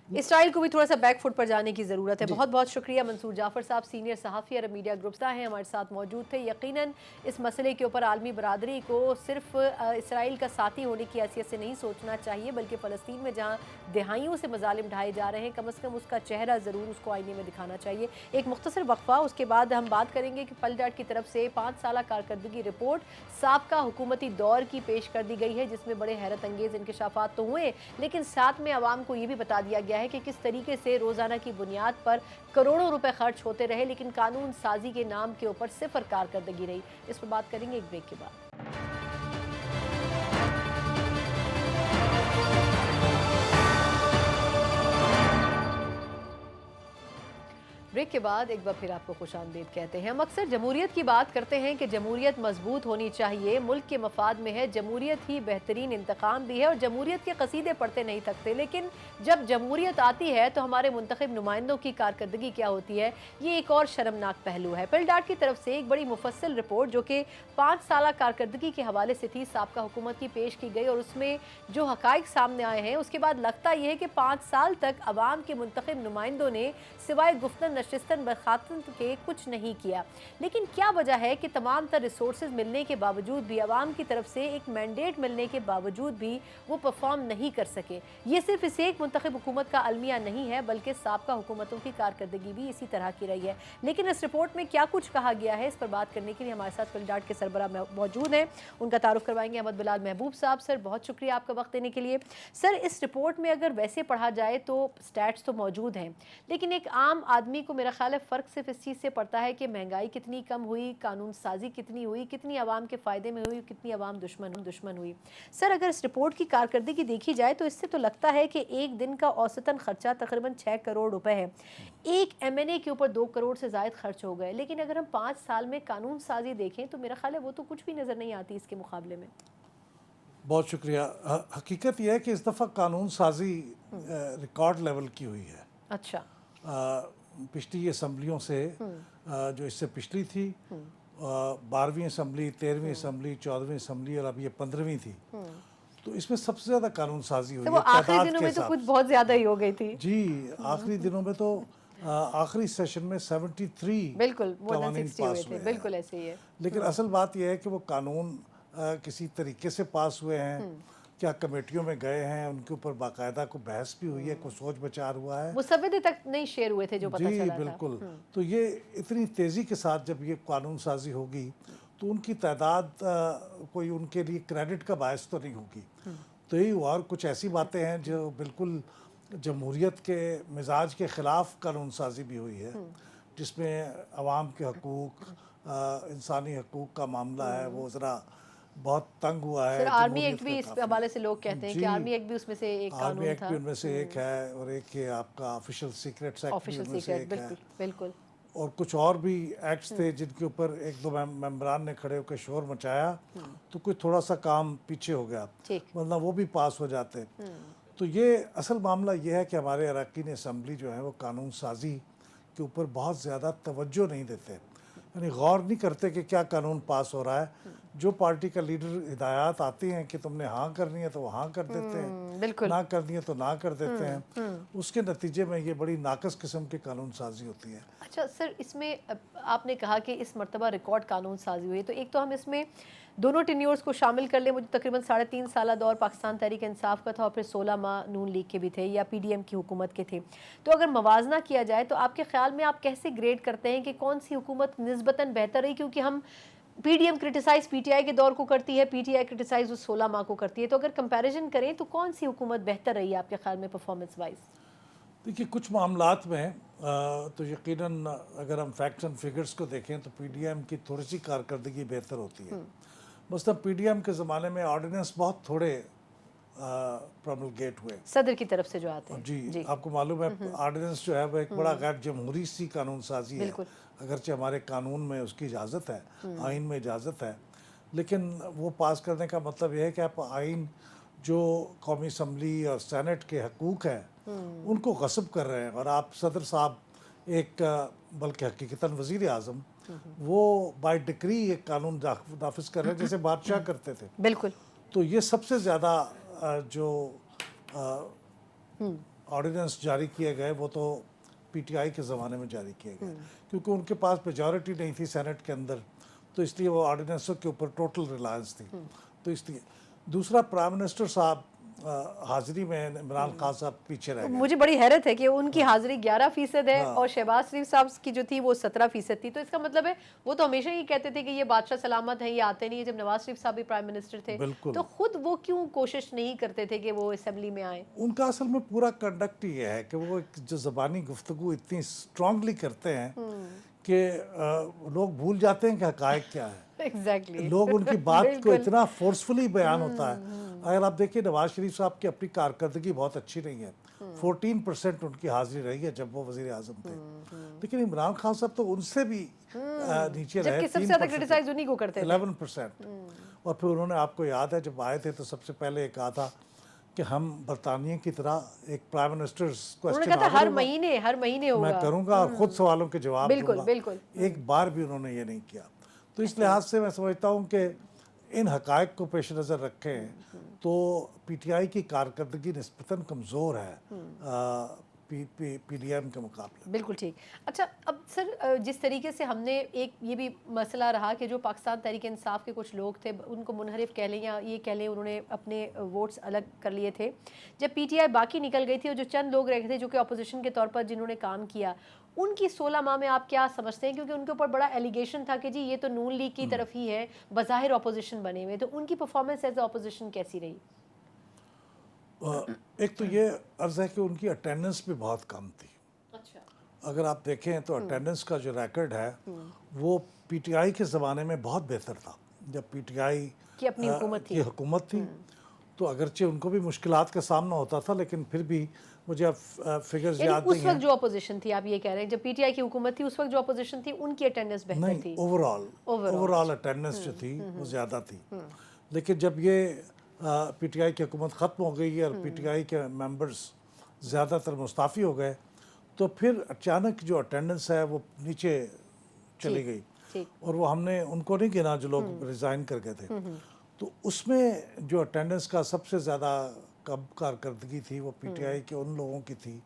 Speaker 2: اسرائیل کو بھی تھوڑا سا بیک فٹ پر جانے کی ضرورت ہے. بہت بہت شکریہ منصور جعفر صاحب، سینئر صحافی عرب میڈیا گروپ ہیں، ہمارے ساتھ موجود تھے. یقیناً اس مسئلے کے اوپر عالمی برادری کو صرف اسرائیل کا ساتھی ہونے کی حیثیت سے نہیں سوچنا چاہیے، بلکہ فلسطین میں جہاں دہائیوں سے مظالم ڈھائے جا رہے ہیں، کم از کم اس کا چہرہ ضرور اس کو آئینے میں دکھانا چاہیے. ایک مختصر وقفہ، اس کے بعد ہم بات کریں گے کہ پل ڈاٹ کی طرف سے 5 سالہ کارکردگی رپورٹ سابقہ حکومتی دور کی پیش کر دی گئی ہے، جس میں بڑے حیرت انگیز انکشافات تو ہوئے، لیکن ساتھ میں عوام کو یہ بھی بتا دیا گیا ہے کہ کس طریقے سے روزانہ کی بنیاد پر کروڑوں روپے خرچ ہوتے رہے، لیکن قانون سازی کے نام کے اوپر صفر کارکردگی رہی. اس پر بات کریں گے ایک بریک کے بعد. بریک کے بعد ایک بار پھر آپ کو خوش آمدید کہتے ہیں. ہم اکثر جمہوریت کی بات کرتے ہیں کہ جمہوریت مضبوط ہونی چاہیے، ملک کے مفاد میں ہے، جمہوریت ہی بہترین انتقام بھی ہے، اور جمہوریت کے قصیدے پڑھتے نہیں تھکتے. لیکن جب جمہوریت آتی ہے تو ہمارے منتخب نمائندوں کی کارکردگی کیا ہوتی ہے، یہ ایک اور شرمناک پہلو ہے. پل ڈاٹ کی طرف سے ایک بڑی مفصل رپورٹ جو کہ 5 سالہ کارکردگی کے حوالے سے تھی سابقہ حکومت کی پیش کی گئی، اور اس میں جو حقائق سامنے آئے ہیں اس کے بعد لگتا یہ ہے کہ 5 سال تک عوام کے منتخب نمائندوں نے سوائے گفتن نشستن برخاستن کے کچھ نہیں کیا. لیکن کیا وجہ ہے کہ تمام تر ریسورسز ملنے کے باوجود بھی، عوام کی طرف سے ایک مینڈیٹ ملنے کے باوجود بھی وہ پرفارم نہیں کر سکے؟ یہ صرف اس ایک منتخب حکومت کا المیہ نہیں ہے، بلکہ سابقہ حکومتوں کی کارکردگی بھی اسی طرح کی رہی ہے. لیکن اس رپورٹ میں کیا کچھ کہا گیا ہے، اس پر بات کرنے کے لیے ہمارے ساتھ پل ڈاٹ کے سربراہ موجود ہیں. ان کا تعارف کروائیں گے احمد بلال محبوب صاحب. سر، بہت شکریہ آپ کا وقت دینے کے لیے. سر، اس رپورٹ میں اگر ویسے پڑھا جائے تو سٹیٹس تو موجود ہیں، لیکن ایک عام آدمی کو میرا خیال ہے فرق صرف اس چیز سے پڑتا ہے کہ مہنگائی کتنی کم ہوئی، قانون سازی کتنی ہوئی، کتنی عوام کے فائدے میں ہوئی، کتنی عوام دشمن ہوئی. سر، اگر اس رپورٹ کی کارکردگی دیکھی جائے تو اس سے تو لگتا ہے کہ ایک دن کا اوسطاً خرچہ تقریباً 6 کروڑ روپے ہے. ایک M&A کے اوپر 2 کروڑ سے زائد خرچ ہو گئے. لیکن اگر ہم 5 سال میں قانون سازی دیکھیں تو میرا خیال ہے وہ تو کچھ بھی نظر نہیں آتی اس کے مقابلے میں.
Speaker 6: بہت شکریہ. حقیقت یہ ہے کہ اس دفعہ قانون سازی ریکارڈ لیول کی ہوئی ہے.
Speaker 2: اچھا.
Speaker 6: پچھلی اسمبلیوں سے جو اس سے پچھلی تھی 12ویں اسمبلی 13ویں اسمبلی 14ویں اسمبلی اور اب یہ 15ویں تھی تو اس میں سب سے زیادہ قانون سازی ہوئی
Speaker 2: تو وہ
Speaker 6: ہے
Speaker 2: آخری
Speaker 6: تعداد
Speaker 2: دنوں
Speaker 6: کے
Speaker 2: میں تو
Speaker 6: حساب
Speaker 2: کچھ بہت زیادہ ہی ہو گئی تھی.
Speaker 6: جی آخری دنوں میں تو آخری سیشن میں 73
Speaker 2: بالکل more than
Speaker 6: قوانین
Speaker 2: 60 ہوئے
Speaker 6: پاس
Speaker 2: تھے.
Speaker 6: ہوئے
Speaker 2: بالکل ایسے ہی ہے.
Speaker 6: لیکن اصل بات یہ ہے کہ وہ قانون کسی طریقے سے پاس ہوئے ہیں کیا کمیٹیوں میں گئے ہیں ان کے اوپر باقاعدہ کو بحث بھی ہوئی ہے کوئی سوچ بچار ہوا ہے
Speaker 2: مسودے تک نہیں شیئر ہوئے تھے جو پتہ
Speaker 6: جی
Speaker 2: چلا تھا.
Speaker 6: بالکل تو یہ اتنی تیزی کے ساتھ جب یہ قانون سازی ہوگی تو ان کی تعداد کوئی ان کے لیے کریڈٹ کا باعث تو نہیں ہوگی تو یہی اور کچھ ایسی باتیں ہیں جو بالکل جمہوریت کے مزاج کے خلاف قانون سازی بھی ہوئی ہے جس میں عوام کے حقوق انسانی حقوق کا معاملہ ہے وہ ذرا بہت تنگ ہوا ہے.
Speaker 2: سر آرمی ایکٹ بھی اس حوالے سے لوگ کہتے ہیں کہ آرمی ایکٹ بھی اس میں سے ایک
Speaker 6: آرمی
Speaker 2: قانون
Speaker 6: ایکٹ
Speaker 2: تھا.
Speaker 6: بھی ان میں سے ایک ہے اور ایک یہ آپ کا آفیشل سیکریٹس ایکٹ بھی
Speaker 2: آفیشل
Speaker 6: ان میں سے
Speaker 2: سیکرٹ
Speaker 6: ایک ہے
Speaker 2: بالکل بالکل.
Speaker 6: اور کچھ اور بھی ایکٹس تھے جن کے اوپر ایک دو ممبران نے کھڑے ہو کے شور مچایا تو کوئی تھوڑا سا کام پیچھے ہو گیا
Speaker 2: ٹھیک.
Speaker 6: ورنہ وہ بھی پاس ہو جاتے. تو یہ اصل معاملہ یہ ہے کہ ہمارے اراکین اسمبلی جو ہے وہ قانون سازی کے اوپر بہت زیادہ توجہ نہیں دیتے یعنی غور نہیں کرتے کہ کیا قانون پاس ہو رہا ہے. جو پارٹی کا لیڈر ہدایات آتی ہیں کہ تم نے ہاں کرنی ہے تو وہ ہاں کر دیتے ہیں
Speaker 2: بالکل.
Speaker 6: نہ کرنی ہے تو نہ کر دیتے ہیں اس کے نتیجے میں یہ بڑی ناقص قسم کی قانون سازی ہوتی ہے.
Speaker 2: اچھا سر اس میں آپ نے کہا کہ اس مرتبہ ریکارڈ قانون سازی ہوئی تو ایک تو ہم اس میں دونوں ٹینیورز کو شامل کر لیں. مجھے تقریباً 3.5 سالہ دور پاکستان تحریک انصاف کا تھا اور پھر 16 ماہ نون لیگ کے بھی تھے یا پی ڈی ایم کی حکومت کے تھے. تو اگر موازنہ کیا جائے تو آپ کے خیال میں آپ کیسے گریڈ کرتے ہیں کہ کون سی حکومت نسبتاً بہتر رہی کیونکہ ہم P D M criticise P T I کے دور کو کرتی ہے پی ٹی آئی کرٹیسائز اس 16 ماہ کو کرتی ہے تو اگر کمپیریزن کریں تو کون سی حکومت بہتر رہی ہے آپ کے خیال میں پرفارمنس وائز؟
Speaker 6: دیکھیے کچھ معاملات میں تو یقیناً اگر ہم فیکٹس اینڈ فگرز کو دیکھیں تو پی ڈی ایم کی تھوڑی سی کارکردگی بہتر ہوتی ہے. مثلا پی ڈی ایم کے زمانے میں آرڈیننس بہت تھوڑے پروملگیٹ ہوئے
Speaker 2: صدر کی طرف سے جو آتے ہیں.
Speaker 6: جی آپ کو معلوم ہے آرڈیننس جو ہے وہ ایک بڑا غیر جمہوری سی قانون سازی ہے اگرچہ ہمارے قانون میں اس کی اجازت ہے آئین میں اجازت ہے لیکن وہ پاس کرنے کا مطلب یہ ہے کہ آپ آئین جو قومی اسمبلی اور سینٹ کے حقوق ہیں ان کو غصب کر رہے ہیں اور آپ صدر صاحب ایک بلکہ حقیقتاً وزیر اعظم وہ بائی ڈکری ایک قانون نافذ کر رہے ہیں جیسے بادشاہ کرتے تھے.
Speaker 2: بالکل.
Speaker 6: تو یہ سب سے زیادہ جو آرڈیننس جاری کیے گئے وہ تو پی ٹی آئی کے زمانے میں جاری کیے گئے کیونکہ ان کے پاس میجورٹی نہیں تھی سینٹ کے اندر تو اس لیے وہ آرڈیننسوں کے اوپر ٹوٹل ریلائنس تھی. تو اس لیے دوسرا پرائم منسٹر صاحب حاضری میں عمران خان صاحب پیچھے رہ گئے.
Speaker 2: مجھے بڑی حیرت ہے کہ ان کی حاضری 11% ہے اور شہباز شریف صاحب کی جو تھی وہ 17% تھی. تو اس کا مطلب ہے وہ تو ہمیشہ ہی کہتے تھے کہ یہ بادشاہ سلامت ہیں یہ آتے نہیں. جب نواز شریف صاحب بھی پرائم منسٹر تھے تو خود وہ کیوں کوشش نہیں کرتے تھے کہ وہ اسمبلی میں آئیں؟
Speaker 6: ان کا اصل میں پورا کنڈکٹ یہ ہے کہ وہ جو زبانی گفتگو اتنی اسٹرانگلی کرتے ہیں کہ لوگ بھول جاتے ہیں کہ حقائق کیا ہے. لوگ ان کی بات کو اتنا فورسفلی بیان ہوتا ہے. اگر آپ دیکھیں نواز شریف صاحب کی اپنی کارکردگی بہت اچھی نہیں ہے 14% ان کی حاضری رہی ہے جب وہ وزیر اعظم تھے لیکن عمران خان صاحب تو ان سے بھی نیچے رہے 11%. اور پھر انہوں نے آپ کو یاد ہے جب آئے تھے تو سب سے پہلے کہا تھا کہ ہم برطانیہ کی طرح ایک پرائم منسٹر
Speaker 2: ہر مہینے ہوگا
Speaker 6: میں کروں گا اور خود سوالوں کے جواب دوں گا.
Speaker 2: بالکل.
Speaker 6: ایک بار بھی انہوں نے یہ نہیں کیا. تو اس لحاظ سے میں سمجھتا ہوں کہ ان حقائق کو پیش نظر رکھیں تو پی ٹی آئی کی کارکردگی نسبتاً کمزور ہے پی ڈی ایم کے مقابلے.
Speaker 2: بالکل ٹھیک. اچھا اب سر جس طریقے سے ہم نے ایک یہ بھی مسئلہ رہا کہ جو پاکستان تحریک انصاف کے کچھ لوگ تھے ان کو منحرف کہہ لیں یا یہ کہہ لیں انہوں نے اپنے ووٹس الگ کر لیے تھے جب پی ٹی آئی باقی نکل گئی تھی اور جو چند لوگ رہ گئے تھے جو کہ اپوزیشن کے طور پر جنہوں نے کام کیا ان کی 16 ماہ میں آپ کیا سمجھتے ہیں کیونکہ ان کے اوپر بڑا ایلیگیشن تھا کہ جی یہ تو نون لیگ کی طرف ہی ہے بظاہر اپوزیشن بنے ہوئے تو ان کی پرفارمنس ایز اے اپوزیشن کیسی رہی؟
Speaker 6: ایک تو یہ عرض ہے کہ ان کی اٹینڈنس بھی بہت کم تھی. اگر آپ دیکھیں تو اٹینڈنس کا جو ریکارڈ ہے وہ پی ٹی آئی کے زمانے میں بہت بہتر تھا جب پی ٹی آئی
Speaker 2: کی اپنی
Speaker 6: حکومت تھی تو اگرچہ ان کو بھی مشکلات کا سامنا ہوتا تھا لیکن پھر بھی مجھے اب فگرز یاد نہیں ہیں.
Speaker 2: اس وقت جو اپوزیشن تھی آپ یہ کہہ رہے ہیں جب پی ٹی آئی کی حکومت تھی اس وقت جو اپوزیشن تھی ان کی اٹینڈنس بہتر تھی؟
Speaker 6: اوور آل اٹینڈنس جو تھی وہ زیادہ تھی. لیکن جب یہ پی ٹی آئی کی حکومت ختم ہو گئی اور پی ٹی آئی کے ممبرز زیادہ تر مستعفی ہو گئے تو پھر اچانک جو اٹینڈنس ہے وہ نیچے چلی گئی،
Speaker 2: ٹھیک
Speaker 6: اور وہ ہم نے ان کو نہیں گنا جو لوگ ریزائن کر گئے تھے. تو اس میں جو اٹینڈنس کا سب سے زیادہ کم کارکردگی تھی وہ پی ٹی آئی کے ان لوگوں کی تھی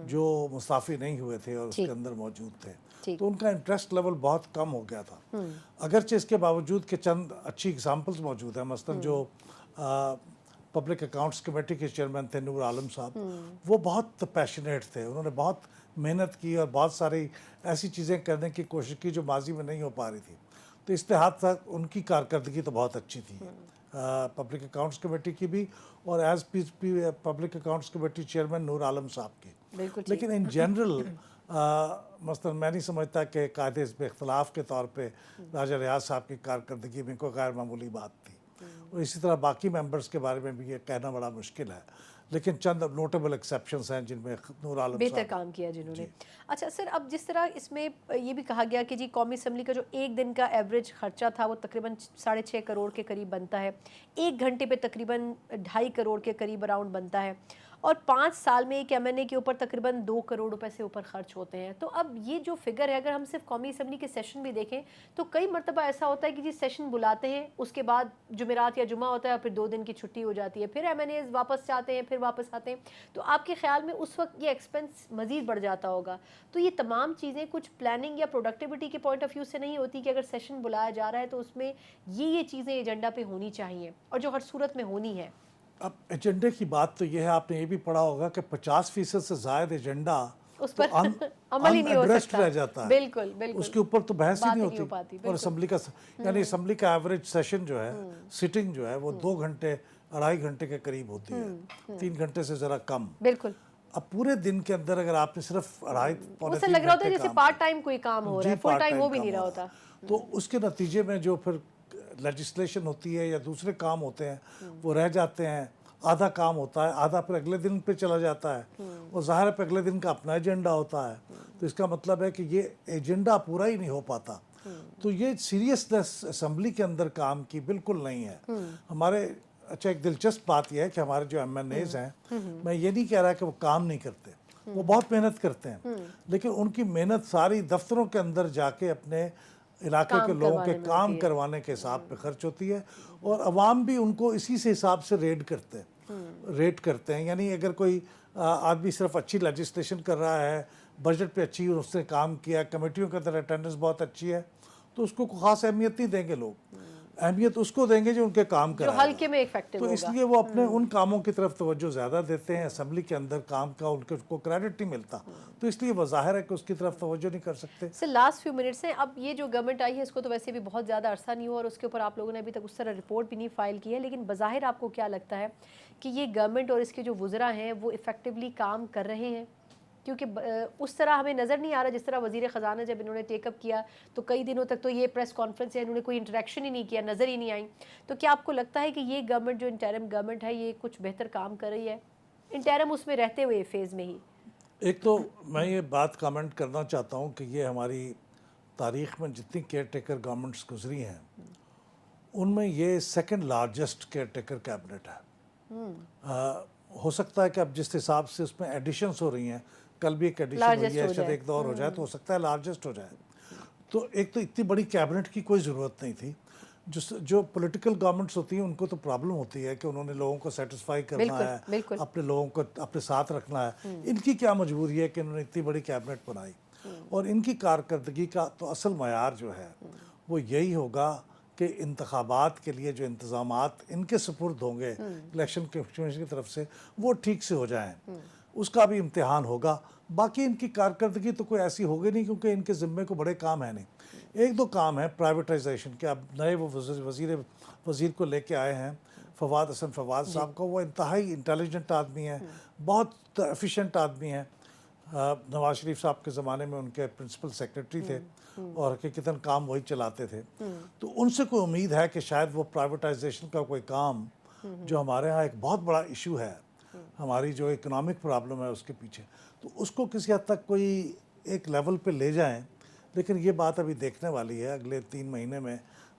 Speaker 6: جو مستعفی نہیں ہوئے تھے اور اس کے اندر موجود تھے. تو ان کا انٹرسٹ لیول بہت کم ہو گیا تھا. اگرچہ اس کے باوجود کہ چند اچھی اگزامپلز موجود ہیں، مثلاً جو پبلک اکاؤنٹس کمیٹی کے چیئرمین تھے نور عالم صاحب، وہ بہت پیشنیٹ تھے، انہوں نے بہت محنت کی اور بہت ساری ایسی چیزیں کرنے کی کوشش کی جو ماضی میں نہیں ہو پا رہی تھی. تو اس لحاظ تک ان کی کارکردگی تو بہت اچھی تھی پبلک اکاؤنٹس کمیٹی کی بھی، اور as public accounts committee chairman Noor Alam صاحب کی. لیکن ان جنرل مثلا میں نہیں سمجھتا کہ قائد حزب اختلاف کے طور پہ راجہ ریاض صاحب کی کارکردگی میں کوئی غیر معمولی بات تھی. اور اسی طرح باقی ممبرز کے بارے میں بھی یہ کہنا بڑا مشکل ہے، لیکن چند نوٹیبل ایکسیپشنز ہیں جن میں نور عالم
Speaker 2: بہتر
Speaker 6: صاحب
Speaker 2: کام کیا جنہوں نے. اچھا سر، اب جس طرح اس میں یہ بھی کہا گیا کہ جی قومی اسمبلی کا جو ایک دن کا ایوریج خرچہ تھا وہ تقریباً 6.5 کروڑ کے قریب بنتا ہے، 1 گھنٹے پہ تقریباً 2.5 کروڑ کے قریب اراؤنڈ بنتا ہے، اور 5 سال میں ایک ایم این اے کے اوپر تقریباً 2 کروڑ روپے سے اوپر خرچ ہوتے ہیں. تو اب یہ جو فگر ہے، اگر ہم صرف قومی اسمبلی کے سیشن بھی دیکھیں تو کئی مرتبہ ایسا ہوتا ہے کہ جی سیشن بلاتے ہیں، اس کے بعد جمعرات یا جمعہ ہوتا ہے اور پھر 2 دن کی چھٹی ہو جاتی ہے، پھر ایم این ایز واپس جاتے ہیں، پھر واپس آتے ہیں. تو آپ کے خیال میں اس وقت یہ ایکسپنس مزید بڑھ جاتا ہوگا. تو یہ تمام چیزیں کچھ پلاننگ یا پروڈکٹیوٹی کے پوائنٹ آف ویو سے نہیں ہوتی کہ اگر سیشن بلایا جا رہا ہے تو اس میں یہ چیزیں ایجنڈا پہ ہونی چاہیے اور جو ہر صورت میں ہونی ہے؟
Speaker 6: اب ایجنڈے کی بات تو یہ ہے، آپ نے یہ بھی پڑھا ہوگا کہ 50% سے زائد ایجنڈا
Speaker 2: اس پر عمل ہی نہیں ہو سکتا،
Speaker 6: رہ جاتا ہے.
Speaker 2: بالکل بالکل،
Speaker 6: اس کے اوپر تو بحث ہی نہیں
Speaker 2: ہو پاتی.
Speaker 6: ہوتی. اور اسمبلی کا یعنی اسمبلی کا ایوریج سیشن جو ہے، سٹنگ جو ہے، وہ 2 گھنٹے 2.5 گھنٹے کے قریب ہوتی ہے، 3 گھنٹے سے ذرا کم.
Speaker 2: بالکل.
Speaker 6: اب پورے دن کے اندر اگر آپ نے صرف 2.5
Speaker 2: اسے لگ رہا ہوتا ہے جیسے پارٹ ٹائم کوئی کام ہو رہا ہے، فل ٹائم وہ بھی نہیں رہا ہوتا.
Speaker 6: تو اس کے نتیجے میں جو پھر لیجسلیشن ہوتی ہے یا دوسرے کام ہوتے ہیں وہ رہ جاتے ہیں. آدھا کام ہوتا ہے، آدھا پھر اگلے دن پہ چلا جاتا ہے، اور ظاہر ہے پہ اگلے دن کا اپنا ایجنڈا ہوتا ہے. تو اس کا مطلب ہے کہ یہ ایجنڈا پورا ہی نہیں ہو پاتا. تو یہ سیریسنس اسمبلی کے اندر کام کی بالکل نہیں ہے ہمارے. اچھا، ایک دلچسپ بات یہ ہے کہ ہمارے جو ایم این ایز ہیں، میں یہ نہیں کہہ رہا کہ وہ کام نہیں کرتے، وہ بہت محنت کرتے ہیں، لیکن ان کی محنت ساری دفتروں کے اندر جا کے اپنے علاقے کے لوگوں کے کام کروانے کے حساب پہ خرچ ہوتی ہے، اور عوام بھی ان کو اسی سے حساب سے ریٹ کرتے ہیں. یعنی اگر کوئی آدمی صرف اچھی لیجسلیشن کر رہا ہے، بجٹ پہ اچھی اس نے کام کیا، کمیٹیوں کے اندر اٹینڈنس بہت اچھی ہے، تو اس کو خاص اہمیت نہیں دیں گے لوگ. اہمیت اس کو دیں گے جو ان کے کام کرائے گا،
Speaker 2: ہلکے میں ایفیکٹو
Speaker 6: تو
Speaker 2: ہوگا.
Speaker 6: اس لیے وہ اپنے ان کاموں کی طرف توجہ زیادہ دیتے ہیں. اسمبلی کے اندر کام کا ان کو کریڈٹ نہیں ملتا، تو اس لیے وہ ظاہر ہے کہ اس کی طرف توجہ نہیں کر سکتے.
Speaker 2: سر لاسٹ فیو منٹس ہیں. اب یہ جو گورنمنٹ آئی ہے اس کو تو ویسے بھی بہت زیادہ عرصہ نہیں ہوا اور اس کے اوپر آپ لوگوں نے ابھی تک اس طرح رپورٹ بھی نہیں فائل کی ہے، لیکن بظاہر آپ کو کیا لگتا ہے کہ یہ گورنمنٹ اور اس کے جو وزراء ہیں وہ افیکٹولی کام کر رہے ہیں؟ کیونکہ اس طرح ہمیں نظر نہیں آ رہا جس طرح وزیر خزانہ جب انہوں نے ٹیک اپ کیا تو کئی دنوں تک تو یہ پریس کانفرنس ہے، انہوں نے کوئی انٹریکشن ہی نہیں کیا، نظر ہی نہیں آئی. تو کیا آپ کو لگتا ہے کہ یہ گورنمنٹ جو انٹرم گورنمنٹ ہے یہ کچھ بہتر کام کر رہی ہے انٹرم اس میں رہتے ہوئے فیز میں ہی؟
Speaker 6: ایک تو میں یہ بات کامنٹ کرنا چاہتا ہوں کہ یہ ہماری تاریخ میں جتنی کیئر ٹیکر گورنمنٹس گزری ہیں ان میں یہ second largest care taker cabinet ہے. ہو سکتا ہے کہ اب جس حساب سے اس میں ایڈیشنز ہو رہی ہیں، کل بھی ایک ایڈیشن ہوئی ہے، شاید ایک دور ہو جائے تو ہو سکتا ہے لارجسٹ ہو جائے. تو ایک تو اتنی بڑی کیبنٹ کی کوئی ضرورت نہیں تھی. جو پولیٹیکل گورنمنٹس ہوتی ہیں ان کو تو پرابلم ہوتی ہے کہ انہوں نے لوگوں کو سیٹسفائی کرنا ہے، اپنے لوگوں کو اپنے ساتھ رکھنا ہے. ان کی کیا مجبوری ہے کہ انہوں نے اتنی بڑی کیبنٹ بنائی؟ اور ان کی کارکردگی کا تو اصل معیار جو ہے وہ یہی ہوگا کہ انتخابات کے لیے جو انتظامات ان کے سپرد ہوں گے الیکشن کمیشن کی طرف سے وہ ٹھیک سے ہو جائیں، اس کا بھی امتحان ہوگا. باقی ان کی کارکردگی تو کوئی ایسی ہوگی نہیں کیونکہ ان کے ذمے کو بڑے کام ہیں نہیں. 1-2 کام ہے پرائیویٹائزیشن کے. اب نئے وہ وزیر کو لے کے آئے ہیں فواد حسن فواد صاحب کو. وہ انتہائی انٹیلیجنٹ آدمی ہیں، بہت ایفیشینٹ آدمی ہیں. نواز شریف صاحب کے زمانے میں ان کے پرنسپل سیکرٹری تھے اور حقیقتاً کام وہی چلاتے تھے. تو ان سے کوئی امید ہے کہ شاید وہ پرائیویٹائزیشن کا کوئی کام جو ہمارے ہاں ایک بہت بڑا ایشو ہے، ہماری جو اکنامک پرابلم ہے اس کے پیچھے، تو اس کو کسی حد تک کوئی ایک لیول پہ لے جائیں. لیکن یہ بات ابھی دیکھنے والی ہے، اگلے 3 مہینے میں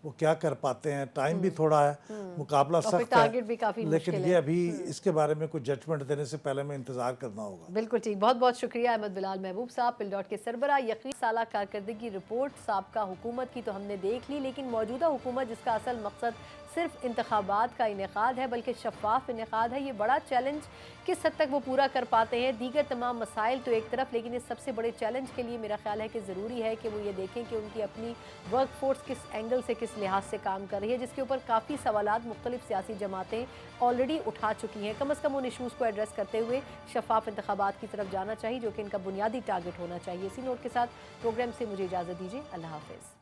Speaker 6: وہ کیا کر پاتے ہیں. ٹائم بھی تھوڑا ہے, مقابلہ
Speaker 2: اور پھر
Speaker 6: سخت
Speaker 2: ٹارگٹ بھی کافی
Speaker 6: ہے,
Speaker 2: مشکل
Speaker 6: لیکن
Speaker 2: ہے.
Speaker 6: یہ ابھی اس کے بارے میں کوئی ججمنٹ دینے سے پہلے میں انتظار کرنا ہوگا.
Speaker 2: بالکل ٹھیک, بہت بہت شکریہ احمد بلال محبوب صاحب, پل ڈاٹ کے سربراہ. یقین سالہ کارکردگی رپورٹ سابقہ حکومت کی تو ہم نے دیکھ لی, لیکن موجودہ حکومت جس کا اصل مقصد صرف انتخابات کا انعقاد ہے بلکہ شفاف انعقاد ہے, یہ بڑا چیلنج کس حد تک وہ پورا کر پاتے ہیں. دیگر تمام مسائل تو ایک طرف, لیکن اس سب سے بڑے چیلنج کے لیے میرا خیال ہے کہ ضروری ہے کہ وہ یہ دیکھیں کہ ان کی اپنی ورک فورس کس اینگل سے کس لحاظ سے کام کر رہی ہے, جس کے اوپر کافی سوالات مختلف سیاسی جماعتیں آلریڈی اٹھا چکی ہیں. کم از کم ان ایشوز کو ایڈریس کرتے ہوئے شفاف انتخابات کی طرف جانا چاہیے, جو کہ ان کا بنیادی ٹارگٹ ہونا چاہیے. اسی نوٹ کے ساتھ پروگرام سے مجھے اجازت دیجیے. اللہ حافظ.